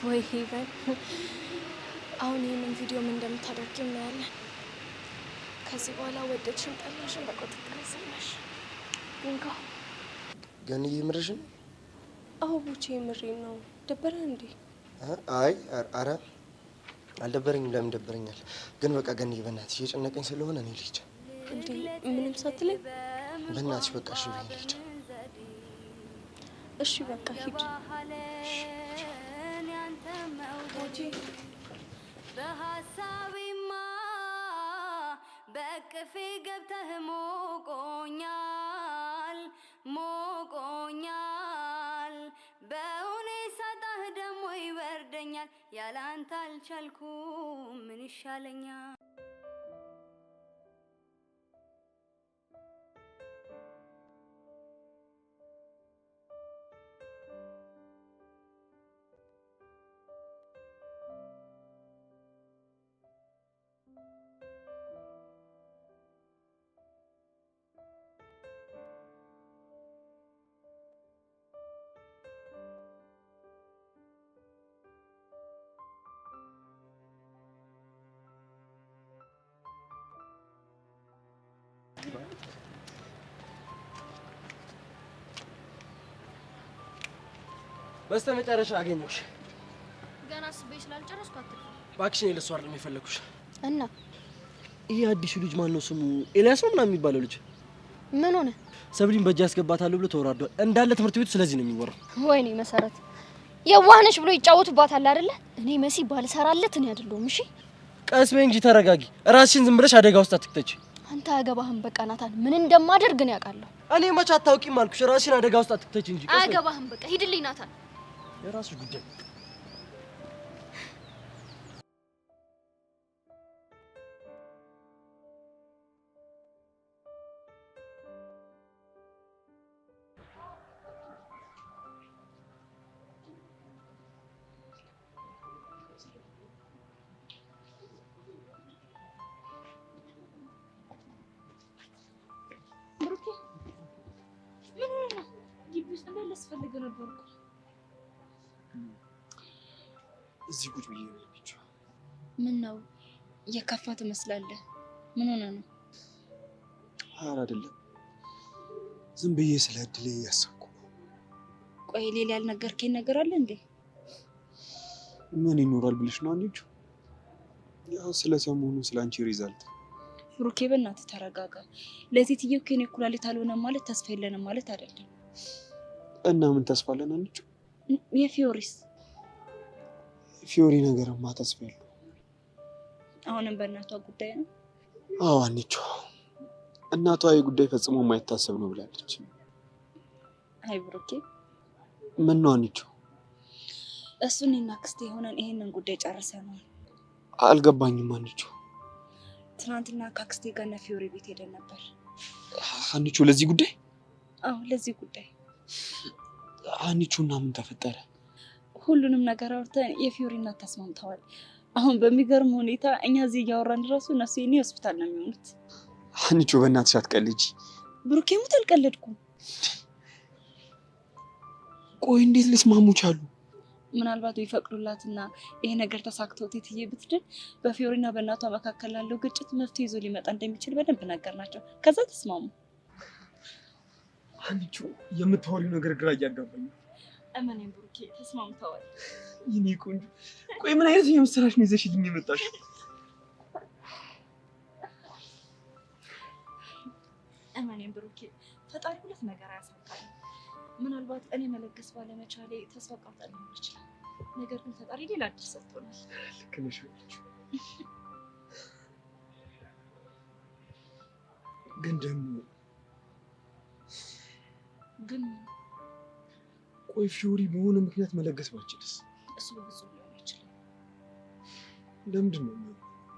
ወይ ሄቨን፣ አሁን ይህንን ቪዲዮ ምን እንደምታደርጊ እናያለን። ከዚህ በኋላ ወደድሽም ጠላሽም በቁጥጥር ስር ነሽ። ይንካ ገኒ የምርሽን? አዎ ቦቼ የምሬን ነው። ደበረህ እንዴ? አይ ኧረ አልደበረኝም። ለምን ደበረኛል? ግን በቃ ገኒ በእናትሽ እየጨነቀኝ ስለሆነ እኔ ልሂድ። እንዴ ምንም ሳትለኝ? በእናትሽ በቃ እሺ በይኝ ልሂድ። እሺ በቃ ሂድ። ቦቼ በሐሳቤማ በቅፌ ገብተህ ሞቆኛል ሞቆኛል በእውኔ ሳጣህ ደሞ ይበርደኛል ያላንተ አልቻልኩም ምን ይሻለኛል በስተመጨረሻ አገኘሁሽ። ገና አስቤ ስላልጨረስኩ አትልፍ። እባክሽ እኔ ለእሱ አይደለም የፈለኩሽ። እና ይሄ አዲሱ ልጅ ማን ነው ስሙ? ኤልያስ ነው ምናምን የሚባለው ልጅ ምን ሆነ? ሰብሪን በእጅ ያስገባታለሁ ብሎ ተወራርዷል። እንዳለ ትምህርት ቤቱ ስለዚህ ነው የሚወራው። ወይኔ መሰረት የዋህነሽ ብሎ ይጫወቱባታል አይደለ? እኔ መሲ ባልሰራለት እኔ አይደለሁም። እሺ ቀስ በይ እንጂ ተረጋጊ። ራስሽን ዝም ብለሽ አደጋ ውስጥ አትክተቺ። አንተ አገባህም። በቃ ናታን ምን እንደማደርግ ነው ያውቃለሁ። እኔ መች አታውቂም አልኩሽ። ራስሽን አደጋ ውስጥ አትክተቺ እንጂ። አገባህም። በቃ ሂድልኝ ናታን። የራስሽ ጉዳይ። ፈልገ ነበር እኮ እዚህ ቁጭ ብዬ ነው ያለችው። ምን ነው የከፋ ትመስላለህ? ምን ሆነ ነው? ኧረ አይደለም፣ ዝም ብዬ ስለ እድሌ እያሰብኩ ነው። ቆይ ሌላ ያልነገርከኝ ነገር አለ እንዴ? ምን ይኖራል ብለሽ ነው አንቺ? ያው ስለ ሰሞኑ ስለ አንቺ ሪዛልት። ብሩኬ በእናትህ ተረጋጋ። ለሴትየው ከኔ ኩላሊት አልሆነም ማለት ተስፋ የለንም ማለት አይደለም። እና ምን ተስፋ አለን አንቺ? የፊዮሪስ ፊዮሪ ነገርማ ተስፋ የለው። አሁንም በእናቷ ጉዳይ ነው? አዎ አንቺ እናቷ የጉዳይ ፈጽሞ የማይታሰብ ነው ብላለች። አይ ብሩኬ ምን ነው አንቺ? እሱንና ክስቴ ሆነን ይሄንን ጉዳይ ጨርሰናል። አልገባኝም አንቺ። ትናንትና ከክስቴ ጋር እና ፊዮሪ ቤት ሄደን ነበር። አንቺ ለዚህ ጉዳይ? አዎ ለዚህ ጉዳይ። አንቺና ምን ተፈጠረ? ሁሉንም ነገር አውርተን የፊዮሪ እናት ተስማምተዋል። አሁን በሚገርም ሁኔታ እኛ እዚህ እያወራን ድረሱ እነሱ የኔ ሆስፒታል ነው የሚሆኑት። አንቺ በእናትሽ አትቀልጂ። ብሩኬ ሙት አልቀለድኩም። ቆይ እንዴት ሊስማሙ ቻሉ? ምናልባት ይፈቅዱላትና ይሄ ነገር ተሳክቶ ትይትዬ ብትድን በፊዮሪና በእናቷ መካከል ያለው ግጭት መፍትሄ ይዞ ሊመጣ እንደሚችል በደንብ ነገርናቸው። ከዛ ተስማሙ። አንቺ የምታወሪው ነገር ግራ እያጋባኝ ነው። እመኔን ብሩኬ ተስማምተዋል። የኔ ቆንጆ፣ ቆይ ምን አይነት የምስራች ነው ይዘሽልኝ የመጣሽው? እመኔን ብሩኬ ፈጣሪ ሁለት ነገር አያሳጣም። ምናልባት እኔ መለገስ ባለመቻሌ ተስፋ ቃጣ ሊሆን ይችላል። ነገር ግን ፈጣሪ ሌላ እድል ሰጥቶናል። ልክ ነሽ። ግን ደግሞ ቆይ ፊዮሪ በሆነ ምክንያት መለገስ ባችልስ? እሱ በፍጹም ሊሆን አይችልም። ለምንድን ነው?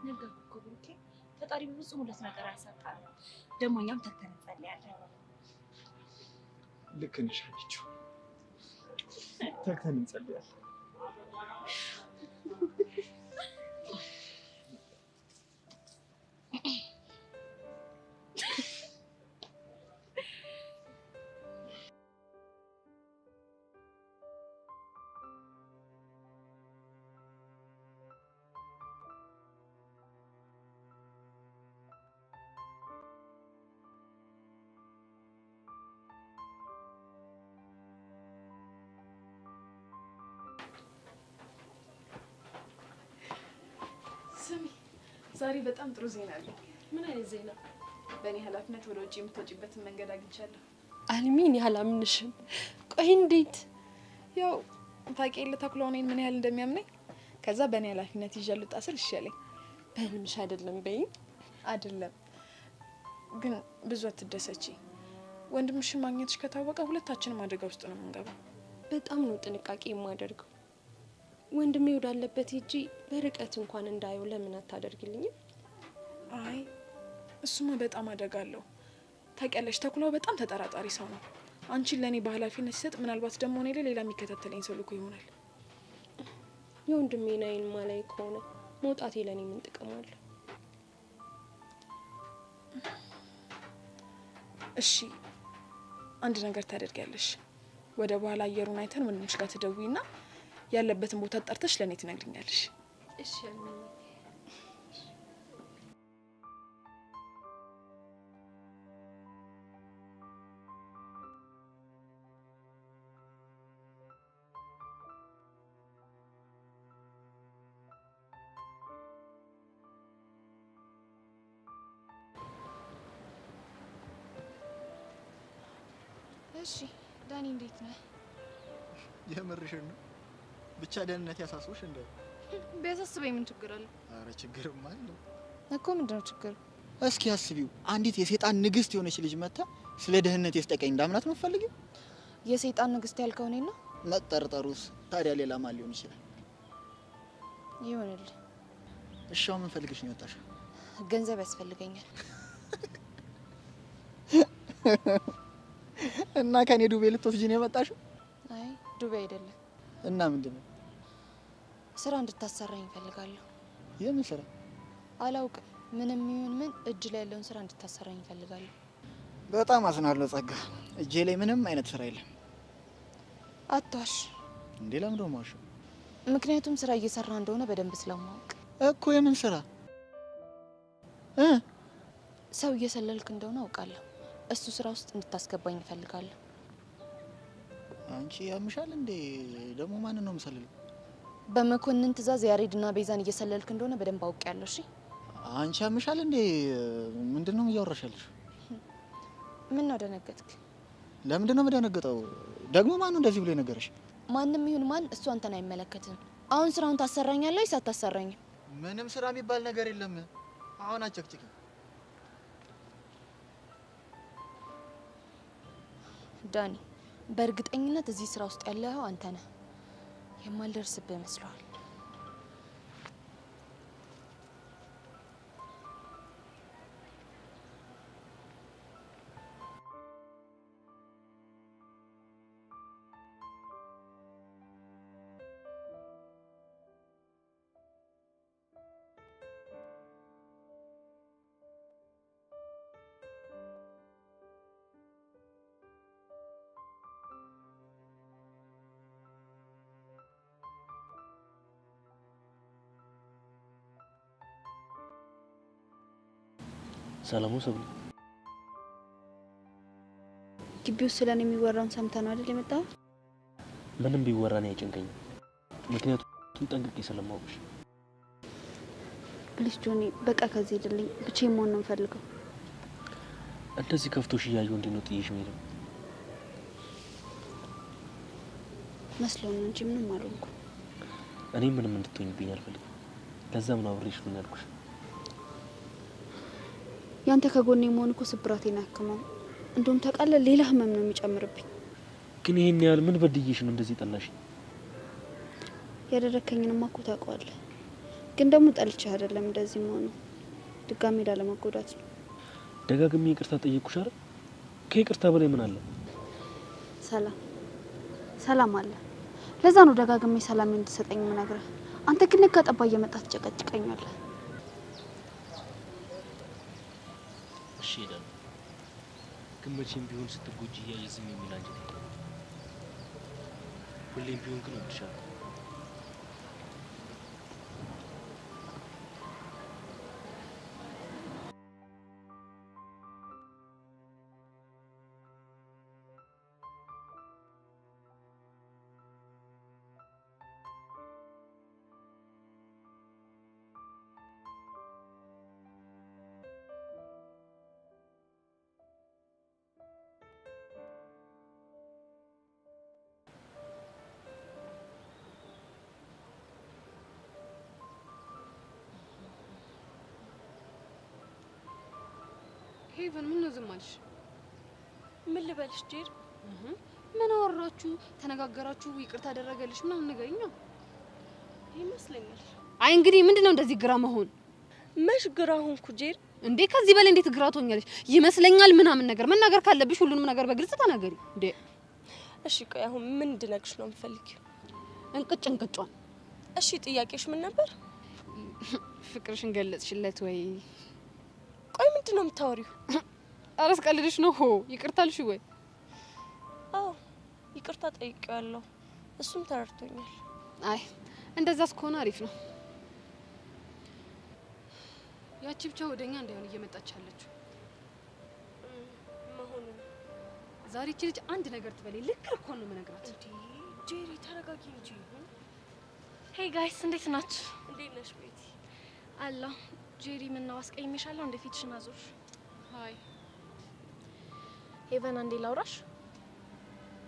ነገርኩህ እኮ ብሩኬ ፈጣሪ በፍጹም ሁለት ነገር አያሳጣም። ደግሞ እኛም ተግተን እንጸልያለን። ልክ ነሽ አንቺ። ተግተን እንጸልያለን። ስሚ ዛሬ በጣም ጥሩ ዜና አለ። ምን አይነት ዜና? በእኔ ኃላፊነት ወደ ውጭ የምትወጪበትን መንገድ አግኝቻለሁ። አልሚን ያላምንሽም። ቆይ እንዴት? ያው ታውቂያለሽ ተኩላው እኔን ምን ያህል እንደሚያምነኝ። ከዛ በእኔ ኃላፊነት ይዤ ልውጣ ስል እሺ አለኝ። በህልምሽ አይደለም በይ? አይደለም ግን ብዙ አትደሰቺ። ወንድምሽን ማግኘትሽ ከታወቀ ሁለታችንም አደጋ ውስጥ ነው የምንገባው። በጣም ነው ጥንቃቄ የማደርገው። ወንድሜ ወዳለበት ሂጂ በርቀት እንኳን እንዳየው ለምን አታደርግልኝም? አይ እሱማ በጣም አደጋ አለው። ታውቂያለሽ ተኩላው በጣም ተጠራጣሪ ሰው ነው። አንቺን ለኔ በኃላፊነት ሲሰጥ ምናልባት ደግሞ እኔ ሌላ የሚከታተለኝ ሰው ልኮ ይሆናል። የወንድሜን አይን ማላይ ከሆነ መውጣቴ ለኔ ምን ጥቅም አለው? እሺ አንድ ነገር ታደርጊያለሽ። ወደ በኋላ አየሩን አይተን ወንድምሽ ጋር ትደውይና ያለበትን ቦታ ጠርተሽ ለኔ ትነግሪኛለሽ። እሺ አልሚን። እሺ ዳኒ እንዴት ነህ? የምርሽን ነው? ብቻ ደህንነት ያሳስብሽ እንደ ቢያሳስበኝ ምን ችግር አለ? አረ ችግርማ አለው እኮ። ምንድነው ችግሩ? እስኪ አስቢው፣ አንዲት የሰይጣን ንግስት የሆነች ልጅ መታ ስለ ደህንነት የስጠቀኝ እንዳምናት ነው ፈልጊው። የሰይጣን ንግስት ያልከው እኔ ነው? መጠርጠሩስ ታዲያ ሌላ ማን ሊሆን ይችላል? ይሆንልህ። እሺ አሁን ምን ፈልግሽ ነው የወጣሽው? ገንዘብ ያስፈልገኛል። እና ከኔ ዱቤ ልትወስጂ ነው የመጣሽው? አይ ዱቤ አይደለም። እና ምንድነው? ስራ እንድታሰራኝ እፈልጋለሁ። የምን ስራ? አላውቅም። ምንም ይሁን ምን እጅ ላይ ያለውን ስራ እንድታሰራኝ እፈልጋለሁ። በጣም አዝናለሁ ጸጋ፣ እጄ ላይ ምንም አይነት ስራ የለም። አትዋሽ። እንዴ ለምን ነው የማዋሸው? ምክንያቱም ስራ እየሰራ እንደሆነ በደንብ ስለማወቅ እኮ። የምን ስራ? ሰው እየሰለልክ እንደሆነ አውቃለሁ። እሱ ስራ ውስጥ እንድታስገባኝ እፈልጋለሁ። አንቺ ያምሻል እንዴ? ደግሞ ማን ነው የምሰልለው? በመኮንን ትዕዛዝ ያሬድና ቤዛን እየሰለልክ እንደሆነ በደንብ አውቄያለሁ። እሺ አንቺ ያምሻል እንዴ? ምንድነው እያወራሻለሽ? ምን ነው ደነገጥክ? ለምንድን ነው የምደነግጠው? ደግሞ ማን ነው እንደዚህ ብሎ የነገረሽ? ማንም ይሁን ማን እሱ አንተን አይመለከትም። አሁን ስራውን ታሰራኛለህ ወይስ አታሰራኝም? ምንም ስራ የሚባል ነገር የለም። አሁን አጨቅጭቂ። ዳኒ፣ በእርግጠኝነት እዚህ ስራ ውስጥ ያለኸው አንተ ነህ። የማልደርስብህ መስሎሃል? ሰላሙ ሰብለ ግቢው ስለኔ የሚወራውን ሰምተህ ነው አይደል የመጣው? ምንም ቢወራ ነው አይጨንቀኝም፣ ምክንያቱም ጠንቅቄ ስለማውቅሽ። ፕሊስ ጆኒ፣ በቃ ከዚህ ሄድልኝ። ብቻዬን መሆን ነው የምፈልገው። እንደዚህ ከፍቶሽ እያየሁ እንዴት ነው ጥዬሽ የምሄደው? መስሎኝ ነው እንጂ ምንም አልሆንኩም። እኔ ምንም እንድትሆኝብኝ አልፈልግም። ለዛም ነው አብሬሽ ነው ያልኩሽ። ያንተ ከጎኔ መሆን እኮ ስብራቴን ያክማል። እንደውም ታውቃለህ፣ ሌላ ህመም ነው የሚጨምርብኝ። ግን ይሄን ያህል ምን በድዬሽ ነው እንደዚህ ጠላሽ? ያደረከኝንማ እኮ ታውቀዋለህ። ግን ደግሞ ጠልቼህ አይደለም እንደዚህ መሆኑ፣ ድጋሜ ላለመጎዳት ነው። ደጋግሜ ይቅርታ ጠየቅኩሽ አይደል? ከይቅርታ በላይ ምን አለ? ሰላም አለ። ለዛ ነው ደጋግሜ ሰላም እንድትሰጠኝ የምነግርህ። አንተ ግን ነጋ ጠባ እየመጣህ ትጨቀጭቀኛለህ። እሺ ሄዳለሁ፣ ግን መቼም ቢሆን ስትጎጂ እያየ ዝም የሚል አንጀት የለም። ሁሌም ቢሆን ግን እወድሻለሁ። ሄቨን ምን ነው ዝም አልሽ? ምን ልበልሽ ጄር? ምን አወራችሁ? ተነጋገራችሁ? ይቅርታ አደረገልሽ ምናምን ንገሪኝ ነው ይመስለኛል። አይ እንግዲህ ምንድነው እንደዚህ ግራ መሆን? መሽ ግራ ሆንኩ ጄር? እንዴ ከዚህ በላይ እንዴት ግራ ትሆኛለሽ? ይመስለኛል ምናምን ነገር መናገር ካለብሽ ሁሉንም ነገር በግልጽ ተናገሪ እንዴ። እሺ ቆይ አሁን ምን እንድነግርሽ ነው የምፈልጊው? እንቅጯን። እሺ ጥያቄሽ ምን ነበር? ፍቅርሽን ገለጽሽለት ወይ? ቆይ ምንድነው የምታወሪው? አረስ ቀልድሽ ነው? ይቅርታልሽ ወይ? አዎ ይቅርታ ጠይቄዋለሁ፣ እሱም ተረድቶኛል። አይ እንደዛስ ከሆነ አሪፍ ነው። ያቺ ብቻ ወደኛ እንዳይሆን እየመጣች ያለችው መሆኑ ዛሬ እቺ ልጅ አንድ ነገር ትበለኝ ልክ እኮ ነው የምነግራት። እንዴ ጄሪ ተረጋጊ እንጂ። ሄይ ጋይስ እንዴት ናችሁ? እንዴት ነሽ ቤቲ? አላ ጄሪ ምን ነው አስቀይሜሻለሁ? እንደ ፊትሽን አዞርሽ? ሃይ ሄቨን አንዴ ላውራሽ።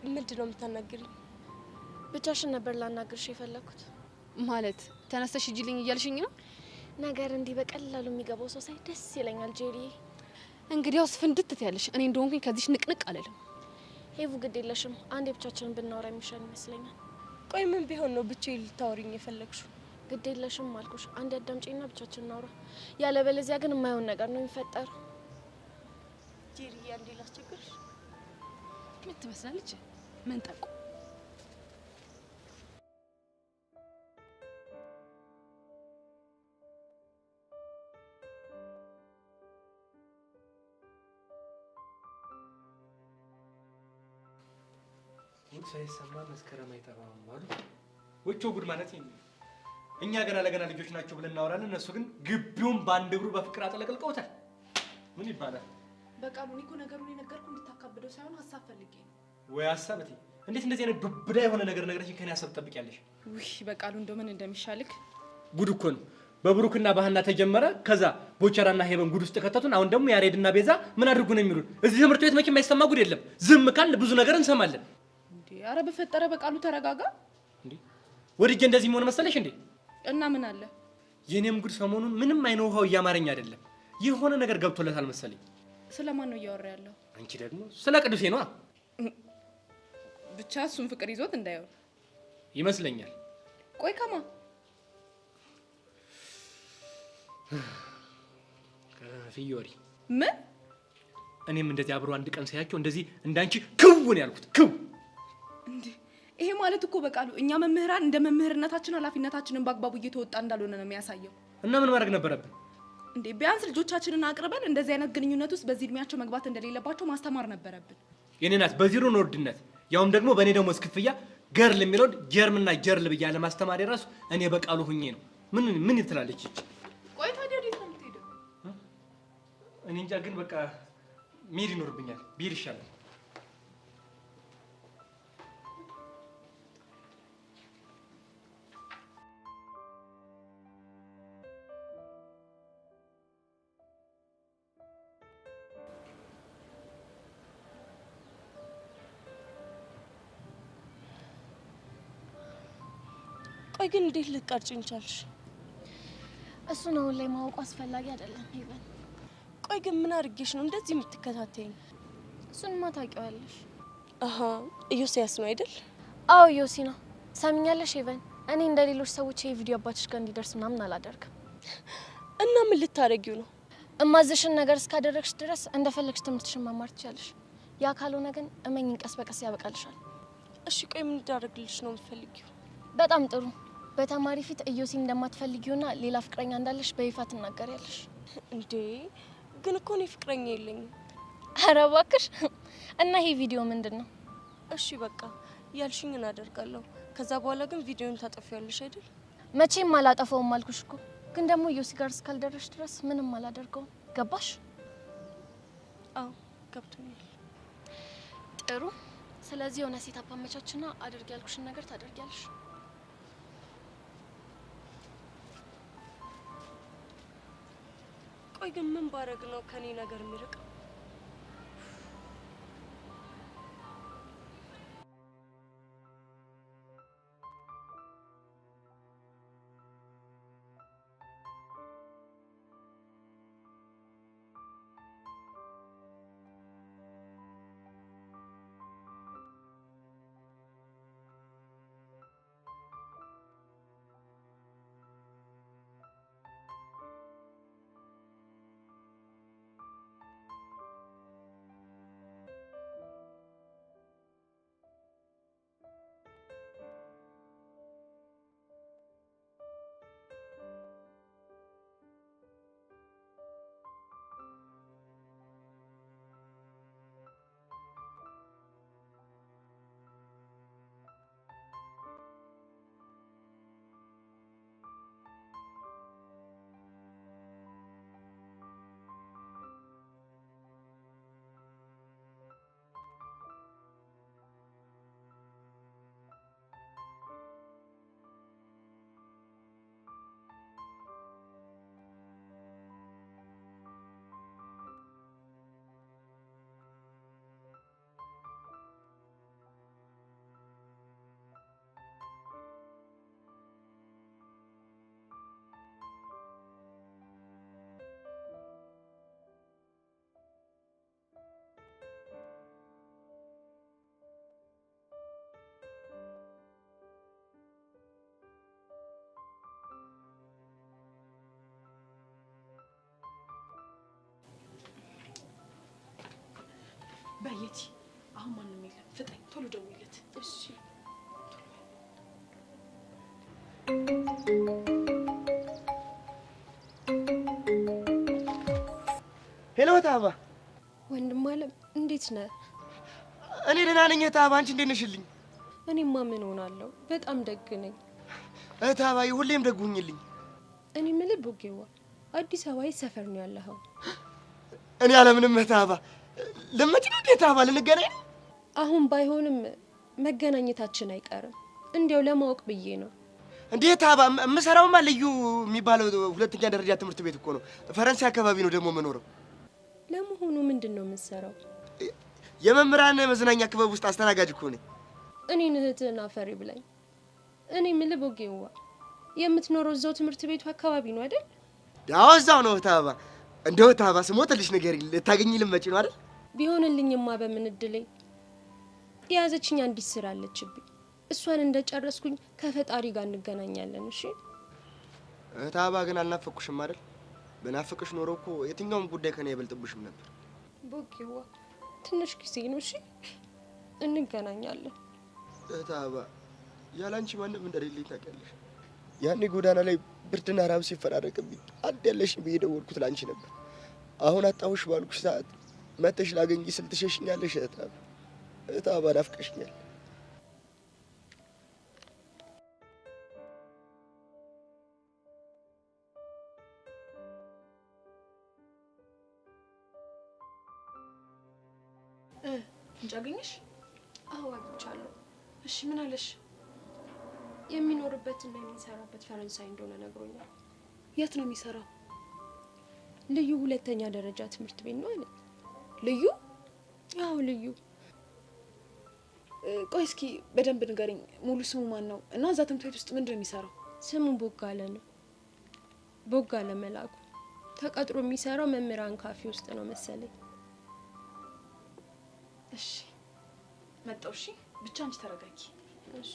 ምንድነው የምታናግሪኝ? ብቻሽን ነበር ላናግርሽ የፈለኩት። ማለት ተነስተሽ ሂጂልኝ እያልሽኝ ነው? ነገር እንዲህ በቀላሉ የሚገባው ሰው ሳይ ደስ ይለኛል ጄሪዬ። እንግዲያውስ ፍንድት ያለሽ እኔ እንደሆንኩኝ ከዚህሽ ንቅንቅ አለለም። ሄቡ ግድ የለሽም፣ አንዴ ብቻችንን ብናወራ የሚሻል ይመስለኛል። ቆይ ምን ቢሆን ነው ብቻዬን ልታወሪኝ የፈለግሽው? ግድ የለሽም አልኩሽ፣ አንዴ አዳምጪኝና ብቻችንን እናውራ። ያለበለዚያ ግን የማይሆን ነገር ነው የሚፈጠረው። ጄሪዬ አንዴ ላስቸግርሽ። ምን ትመስላለች? መንጠቆ ጉድ ሳይሰማ መስከረም አይጠባም አሉ። ወቾ ጉድ ማለት ይሄ ነው። እኛ ገና ለገና ልጆች ናቸው ብለን እናወራለን፣ እነሱ ግን ግቢውን በአንድ እግሩ በፍቅር አጥለቅልቀውታል። ምን ይባላል? በቃሉ እኔ እኮ ነገሩን የነገርኩ እንድታካብደው ሳይሆን ሀሳብ ፈልጌ ነው። ወይ ሀሳብ እቴ፣ እንዴት እንደዚህ አይነት ዱብዳ የሆነ ነገር ነግረሽ ከኔ ሀሳብ ትጠብቂያለሽ? ውይ በቃሉ እንደው ምን እንደሚሻልክ ጉድ እኮ ነው። በብሩክና ባህና ተጀመረ፣ ከዛ ቦቸራና ሄበን ጉድ ውስጥ ከተቱን። አሁን ደግሞ ያሬድና ቤዛ ምን አድርጉ ነው የሚሉን? እዚህ ትምህርት ቤት መቼም የማይሰማ ጉድ የለም። ዝም ካል ብዙ ነገር እንሰማለን። እንዴ አረ በፈጠረ በቃሉ ተረጋጋ። እንዴ ወድጄ እንደዚህ መሆን መሰለሽ እንዴ? እና ምን አለ? የኔም ጉድ ሰሞኑን ምንም አይነ ውሃው እያማረኝ አይደለም። የሆነ ነገር ገብቶለታል መሰለኝ። ስለማን ነው እያወራ ያለው? አንቺ ደግሞ ስለ ቅዱሴ ነዋ። ብቻ እሱን ፍቅር ይዞት እንዳይሆን ይመስለኛል። ቆይ ከማ ከፊዮሪ ምን? እኔም እንደዚህ አብሮ አንድ ቀን ሳያቸው እንደዚህ እንዳንቺ ክውን ያልኩት ክው። እንዴ ይሄ ማለት እኮ በቃሉ እኛ መምህራን እንደ መምህርነታችን ኃላፊነታችንን በአግባቡ እየተወጣ እንዳልሆነ ነው የሚያሳየው። እና ምን ማድረግ ነበረብን? እንዴ ቢያንስ ልጆቻችንን አቅርበን እንደዚህ አይነት ግንኙነት ውስጥ በዚህ እድሜያቸው መግባት እንደሌለባቸው ማስተማር ነበረብን። የኔ ናት በዚሩ ነው ውርድነት፣ ያውም ደግሞ በእኔ ደግሞ እስክፍያ ገርል የሚለው ጀርምና ጀርል ብያ ለማስተማር የራሱ እኔ በቃሉ ሁኜ ነው። ምን ትላለች? ቆይ ታዲያ ወዴት ነው የምትሄደው? እኔ እንጃ፣ ግን በቃ መሄድ ይኖርብኛል። ብሄድ ይሻላል። ቆይ ግን እንዴት ልትቀርጪኝ ቻልሽ? እሱን አሁን ላይ ማወቁ አስፈላጊ አይደለም ሄቨን። ቆይ ግን ምን አድርጌሽ ነው እንደዚህ የምትከታተይኝ? እሱንማ ታውቂዋለሽ። አሃ ኢዮስያስ ነው አይደል? አዎ ኢዮሲ ነው። ሰምኛለሽ ሄቨን፣ እኔ እንደ ሌሎች ሰዎች ይሄ ቪዲዮ አባትሽ ጋር እንዲደርስ ምናምን አላደርግም። እና ምን ልታደርጊው ነው? እማዝሽን ነገር እስካደረግሽ ድረስ እንደፈለግሽ ትምህርትሽን መማር ትችያለሽ። ያ ካልሆነ ግን እመኝን ቀስ በቀስ ያበቃልሻል። እሺ ቆይ ምን እንዳደርግልሽ ነው የምትፈልጊው? በጣም ጥሩ። በተማሪ ፊት ኢዮሲ እንደማትፈልጊውና ሌላ ፍቅረኛ እንዳለሽ በይፋ ትናገሪያለሽ። እንዴ ግን እኮ እኔ ፍቅረኛ የለኝም። ኧረ እባክሽ። እና ይሄ ቪዲዮ ምንድነው? እሺ በቃ ያልሽኝን አደርጋለሁ። ከዛ በኋላ ግን ቪዲዮን ታጠፊያለሽ አይደል? መቼም አላጠፋውም አልኩሽ እኮ። ግን ደግሞ ኢዮሲ ጋር እስካልደረሽ ድረስ ምንም አላደርገውም። ገባሽ? አዎ ገብቶኛል። ጥሩ። ስለዚህ የሆነ ሴት አፓመቻችና አድርጊ ያልኩሽን ነገር ታደርጊያለሽ። ቆይ ግን ምን ባረግ ነው ከኔ ነገር የሚርቀው? በየቲ አሁን ማንም የለም። ፍጠኝ፣ ቶሎ ደውይለት። እሺ ሄሎ ታባ። ወንድም አለም እንዴት ነህ? እኔ ደህና ነኝ ታባ። አንቺ እንዴት ነሽልኝ? እኔማ ምን ሆናለሁ? በጣም ደግ ነኝ። ታባዬ ሁሌም ደግ ሁኝልኝ። እኔ የምልህ ቡጌዋ አዲስ አበባ የት ሰፈር ነው ያለኸው? እኔ አለምንም ታባ ለምንጭ ነው እንዴ ታባ ልንገናኝ? አሁን ባይሆንም መገናኘታችን አይቀርም። እንዲያው ለማወቅ ብዬ ነው። እንዴ ታባ የምሰራውማ ልዩ የሚባለው ሁለተኛ ደረጃ ትምህርት ቤት እኮ ነው። ፈረንሳይ አካባቢ ነው ደግሞ የምኖረው። ለመሆኑ ምንድን ነው የምትሰራው? የመምህራን መዝናኛ ክበብ ውስጥ አስተናጋጅ እኮ ነኝ። እኔን እህትህን አፈሪ ብላኝ። እኔ የምልህ ቡጌዋ የምትኖረው እዛው ትምህርት ቤቱ አካባቢ ነው አይደል? ያው እዛው ነው ታባ። እንደው ታባ ስሞትልሽ ንገሪኝ፣ ልታገኝ ልመጪ ነው አይደል? ቢሆንልኝማ በምን እድሌ። የያዘችኝ አንዲት ስራ አለችብኝ። እሷን እንደጨረስኩኝ ከፈጣሪ ጋር እንገናኛለን። እሺ ታባ። ግን አልናፈቅኩሽም አይደል? በናፈቅሽ ኖሮ እኮ የትኛውም ጉዳይ ከኔ አይበልጥብሽም ነበር። ቡጌዋ ትንሽ ጊዜ ነው። እሺ እንገናኛለን። ታባ ያላንቺ ማንም እንደሌለኝ ታውቂያለሽ። ያኔ ጎዳና ላይ ብርድና ራብ ሲፈራረቅብኝ አንድ ያለሽ ብዬ ደወልኩት ላንቺ ነበር። አሁን አጣሁሽ ባልኩሽ ሰዓት መተሽ ላገኝ ስል ትሸሽኛለሽ። ታባ ናፍቀሽኛል። ፍንጭ አገኘሽ? አዎ አግኝቻለሁ። እሺ ምን አለሽ? የሚኖርበትና የሚሰራበት ፈረንሳይ እንደሆነ ነግሮኛል። የት ነው የሚሰራው? ልዩ ሁለተኛ ደረጃ ትምህርት ቤት ነው አለ። ልዩ? አዎ ልዩ። ቆይ እስኪ በደንብ ንገሪኝ፣ ሙሉ ስሙ ማን ነው? እና እዛ ትምህርት ቤት ውስጥ ምንድን ነው የሚሰራው? ስሙ ቦጋለ ነው። ቦጋለ መላኩ። ተቀጥሮ የሚሰራው መምህራን ካፌ ውስጥ ነው መሰለኝ። እሺ መጣሁ። እሺ ብቻ አንቺ ተረጋጊ። እሺ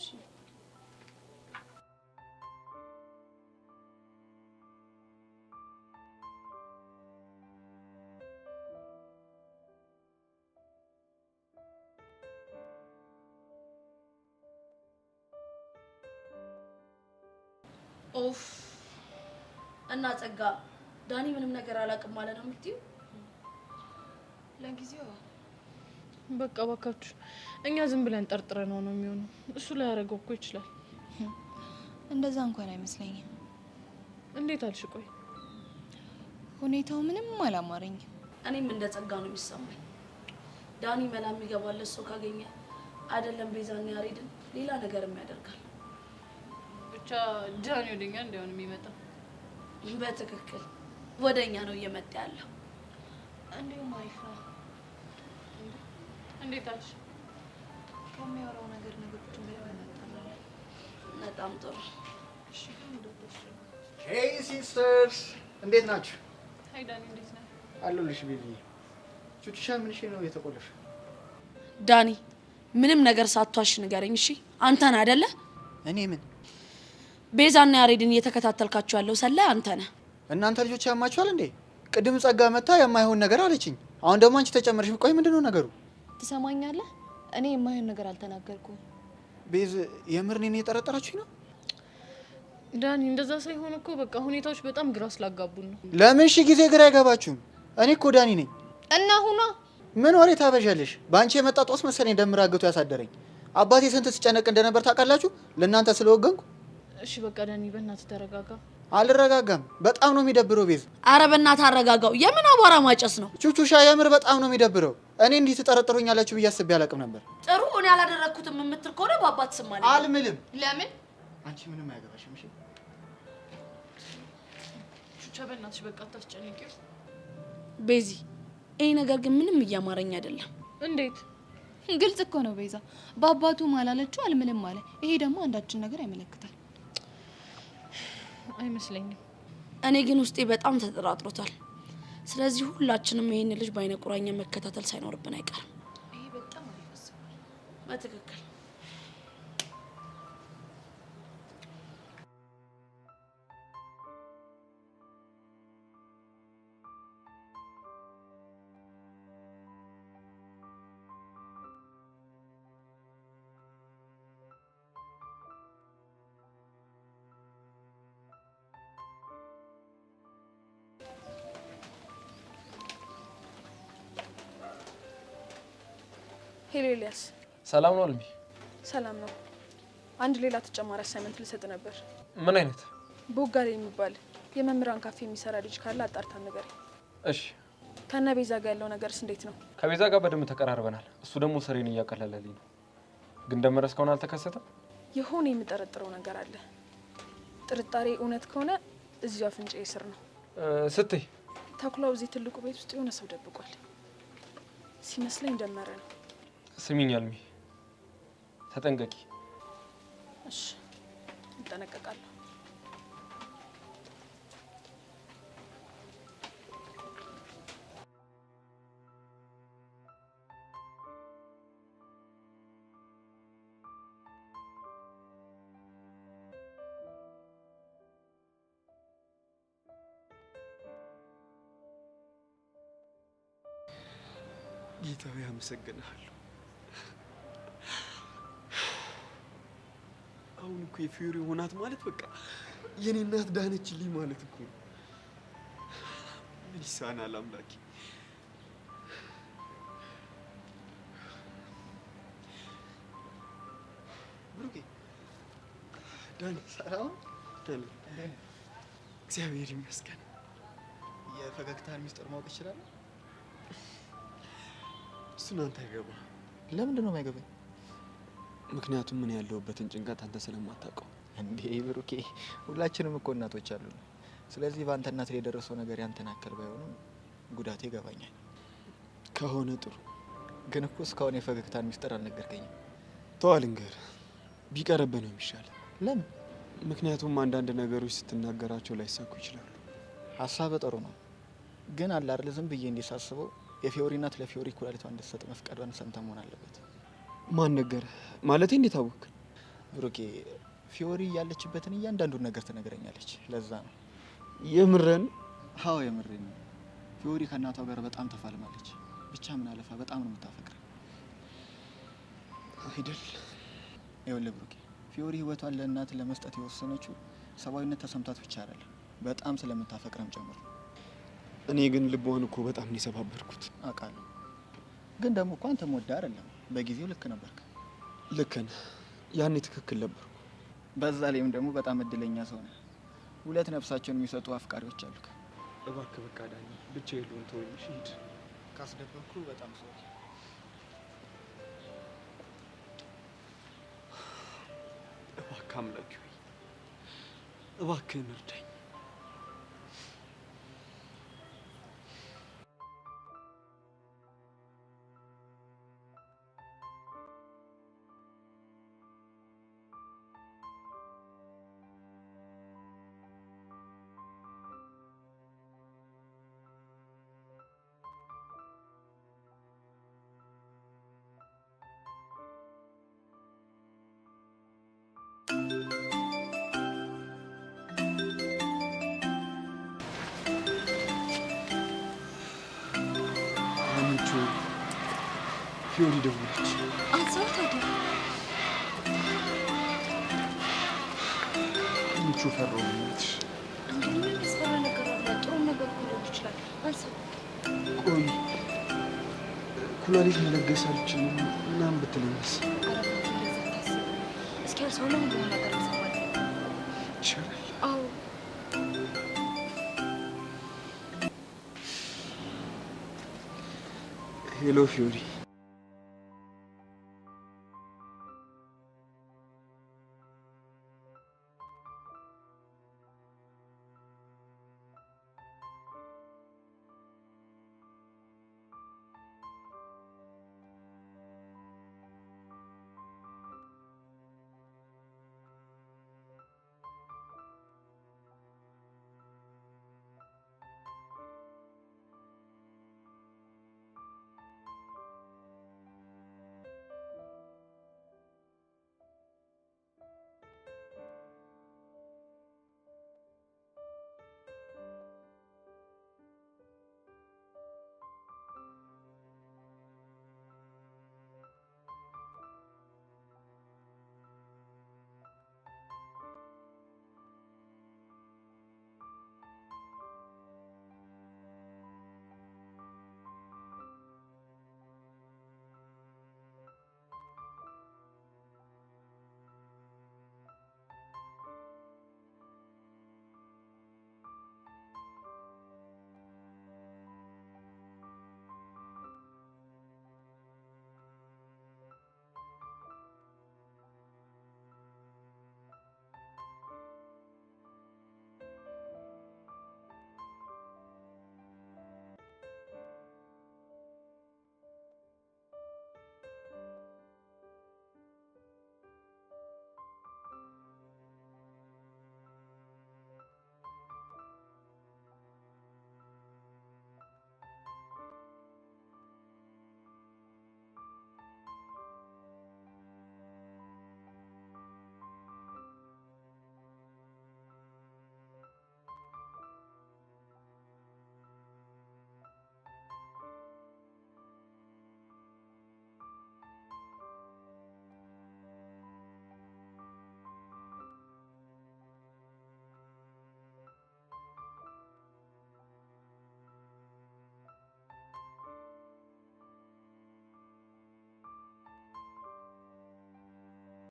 ኦፍ እና ጸጋ ዳኒ ምንም ነገር አላውቅም ማለት ነው የምትይው? ለጊዜው በቃ ባካችሁ እኛ ዝም ብለን ጠርጥረ ነው የሚሆነው። እሱ ላይ ያደረገው እኮ ይችላል። እንደዛ እንኳን አይመስለኝም። እንዴት አልሽ? ቆይ ሁኔታው ምንም አላማረኝም። እኔም እንደ ጸጋ ነው የሚሰማኝ። ዳኒ መላ የሚገባለት ሰው ካገኘ አይደለም ቤዛና ያሬድን ሌላ ነገርም ያደርጋል። ብቻ ዳኒ ወደኛ እንዳይሆን የሚመጣው። በትክክል ወደኛ ነው እየመጣ ያለው። እንዴው ማይፋ እንዴት አልሽ? ከሚያወራው ነገር ነገሮችን በደንብ እናጣራለን። በጣም ጥሩ። እሺ ሄይ ሲስተርስ እንዴት ናችሁ? ሃይ ዳኒ እንዴት ነህ? አለሁልሽ ቤቢ። ቹቹሻ ምን ነው የተቆለፈ? ዳኒ ምንም ነገር ሳትዋሽ ንገረኝ እሺ። አንተን አይደለ? እኔ ምን? ቤዛና ያሬድን እየተከታተልካቸው ያለው ሰላይ አንተ ነህ። እናንተ ልጆች ያማችኋል እንዴ? ቅድም ጸጋ መታ የማይሆን ነገር አለችኝ። አሁን ደግሞ አንቺ ተጨመርሽ። ቆይ ምንድነው ነገሩ? ትሰማኛለህ? እኔ የማይሆን ነገር አልተናገርኩም። ቤዝ የምር እኔን እየጠረጠራችሁኝ ነው? ዳኒ እንደዛ ሳይሆን እኮ በቃ ሁኔታዎች በጣም ግራ ስላጋቡን ነው። ለምን ሺ ጊዜ ግራ አይገባችሁም? እኔ እኮ ዳኒ ነኝ። እና ሁና ምን ወሬ ታበዣለሽ? በአንቺ የመጣ ጦስ መሰለኝ ደምራገቱ ያሳደረኝ። አባቴ ስንት ሲጨነቅ እንደነበር ታውቃላችሁ? ለእናንተ ስለወገንኩ። እሺ በቃ ዳኒ በእናትህ ተረጋጋ። አልረጋጋም። በጣም ነው የሚደብረው ቤዝ። አረ በእናትህ አረጋጋው። የምን አቧራ ማጨስ ነው? ቹቹሻ የምር በጣም ነው የሚደብረው። እኔ እንዲህ ትጠረጥሩኛላችሁ ብዬ አስቤ አላውቅም ነበር። ጥሩ እኔ አላደረኩትም የምትል ከሆነ በአባት ስም ማለት አልምልም። ለምን? አንቺ ምንም አያገባሽም። እሺ ቹቻ በእናትሽ በቃ አታስጨንቂው። ቤዚ ይሄ ነገር ግን ምንም እያማረኝ አይደለም። እንዴት? ግልጽ እኮ ነው ቤዛ። በአባቱ ማላለችው አልምልም አለ። ይሄ ደግሞ አንዳችን ነገር ያመለክታል። አይመስለኝም። እኔ ግን ውስጤ በጣም ተጠራጥሮታል። ስለዚህ ሁላችንም ይሄን ልጅ በአይነ ቁራኛ መከታተል ሳይኖርብን አይቀርም። ይሄ በጣም አሪፍ። በትክክል ሄሎ ኤልያስ። ሰላም ነው አልሚ? ሰላም ነው። አንድ ሌላ ተጨማሪ አሳይመንት ልሰጥ ነበር። ምን አይነት? ቦጋሌ የሚባል የመምህራን ካፌ የሚሰራ ልጅ ካለ አጣርታ ነገር። እሺ። ከነ ቤዛ ጋር ያለው ነገርስ እንዴት ነው? ከቤዛ ጋር በደንብ ተቀራርበናል። እሱ ደግሞ ስሬን እያቀለለልኝ ነው። ግን ደመረ እስካሁን አልተከሰተም። የሆነ የምጠረጥረው ነገር አለ። ጥርጣሬ እውነት ከሆነ እዚሁ አፍንጫዬ ስር ነው። ስትይ ተኩላው እዚህ ትልቁ ቤት ውስጥ የሆነ ሰው ደብቋል ሲመስለኝ ደመረ ነው። ስሚኝ አልሚ፣ ተጠንቀቂ። እሺ እጠነቀቃለሁ። ጌታዬ አመሰግናለሁ። አሁን እኮ የፊዮሪ ሆናት ማለት በቃ የኔ እናት ዳነችልኝ ማለት እኮ ነው። ምን ይሳናል አምላኬ። ብሩኬ ዳኒ፣ ሰላም ዳኒ? እግዚአብሔር ይመስገን። የፈገግታህን ሚስጥር ማወቅ ይችላል? እሱን አንተ አይገባህ። ለምንድን ነው የማይገባኝ? ምክንያቱም ምን ያለሁበትን ጭንቀት አንተ ስለማታውቀው። እንዴ ብሩኬ፣ ሁላችንም እኮ እናቶች አሉን። ስለዚህ በአንተ እናት ላይ የደረሰው ነገር ያንተን ያክል ባይሆንም ጉዳቴ ይገባኛል። ከሆነ ጥሩ። ግን እኮ እስካሁን የፈገግታን ሚስጥር አልነገርከኝም። ተው ልንገርህ፣ ቢቀርብህ ነው የሚሻል። ለምን? ምክንያቱም አንዳንድ ነገሮች ስትናገራቸው ላይሳኩ ይችላሉ። ሀሳብ ጥሩ ነው፣ ግን አለ አይደል ዝም ብዬ እንዲሳስበው የፊዮሪ እናት ለፊዮሪ ኩላሊቷ እንድትሰጥ መፍቀዷን ሰምተህ መሆን አለበት። ማን ነገረህ? ማለቴ እንዴት አወቅህ? ብሩኬ፣ ፊዮሪ ያለችበትን እያንዳንዱን ነገር ትነግረኛለች። ለዛ ነው። የምረን? አዎ የምሬን ነው። ፊዮሪ ከእናቷ ጋር በጣም ተፋልማለች። ብቻ ምን አለፋ በጣም ነው የምታፈቅረው አይደል? ይኸውልህ ብሩኬ፣ ፊዮሪ ህይወቷን ለእናት ለመስጠት የወሰነችው ሰብአዊነት ተሰምታት ብቻ አይደለም፣ በጣም ስለምታፈቅረም ጨምሮ። እኔ ግን ልቧን እኮ በጣም ነው የሰባበርኩት። አውቃለሁ፣ ግን ደግሞ እኮ አንተም ወደህ አይደለም፣ በጊዜው ልክ ነበርክ። ልክ ነህ፣ ያኔ ትክክል ነበርኩ። በዛ ላይም ደግሞ በጣም እድለኛ ሰው ነህ። ሁለት ነፍሳቸውን የሚሰጡ አፍቃሪዎች አሉክ። እባክህ በቃ ዳኒ፣ ብቻ የሉን ተወኝ። ሂድ። ካስደበኩ በጣም ሰው እባክህ አምላኬ ሆይ እባክህን እርዳኝ። ፊዮሪ ደወለች። አንሳው ታዲያ። ምቹ ፈራሁ ማለት እንዴ? ምን ያስፈራ ነገር አለ? ጥሩ ነገር እኮ ሊሆን ይችላል። አንሳው። ቆይ ኩላሊት መለገስ አልችልም ምናምን ብትለኝስ? እስኪ አንሳው ነው ሁሉ ነገር እንሰማለን። ይሻላል። አዎ ሄሎ ፊዮሪ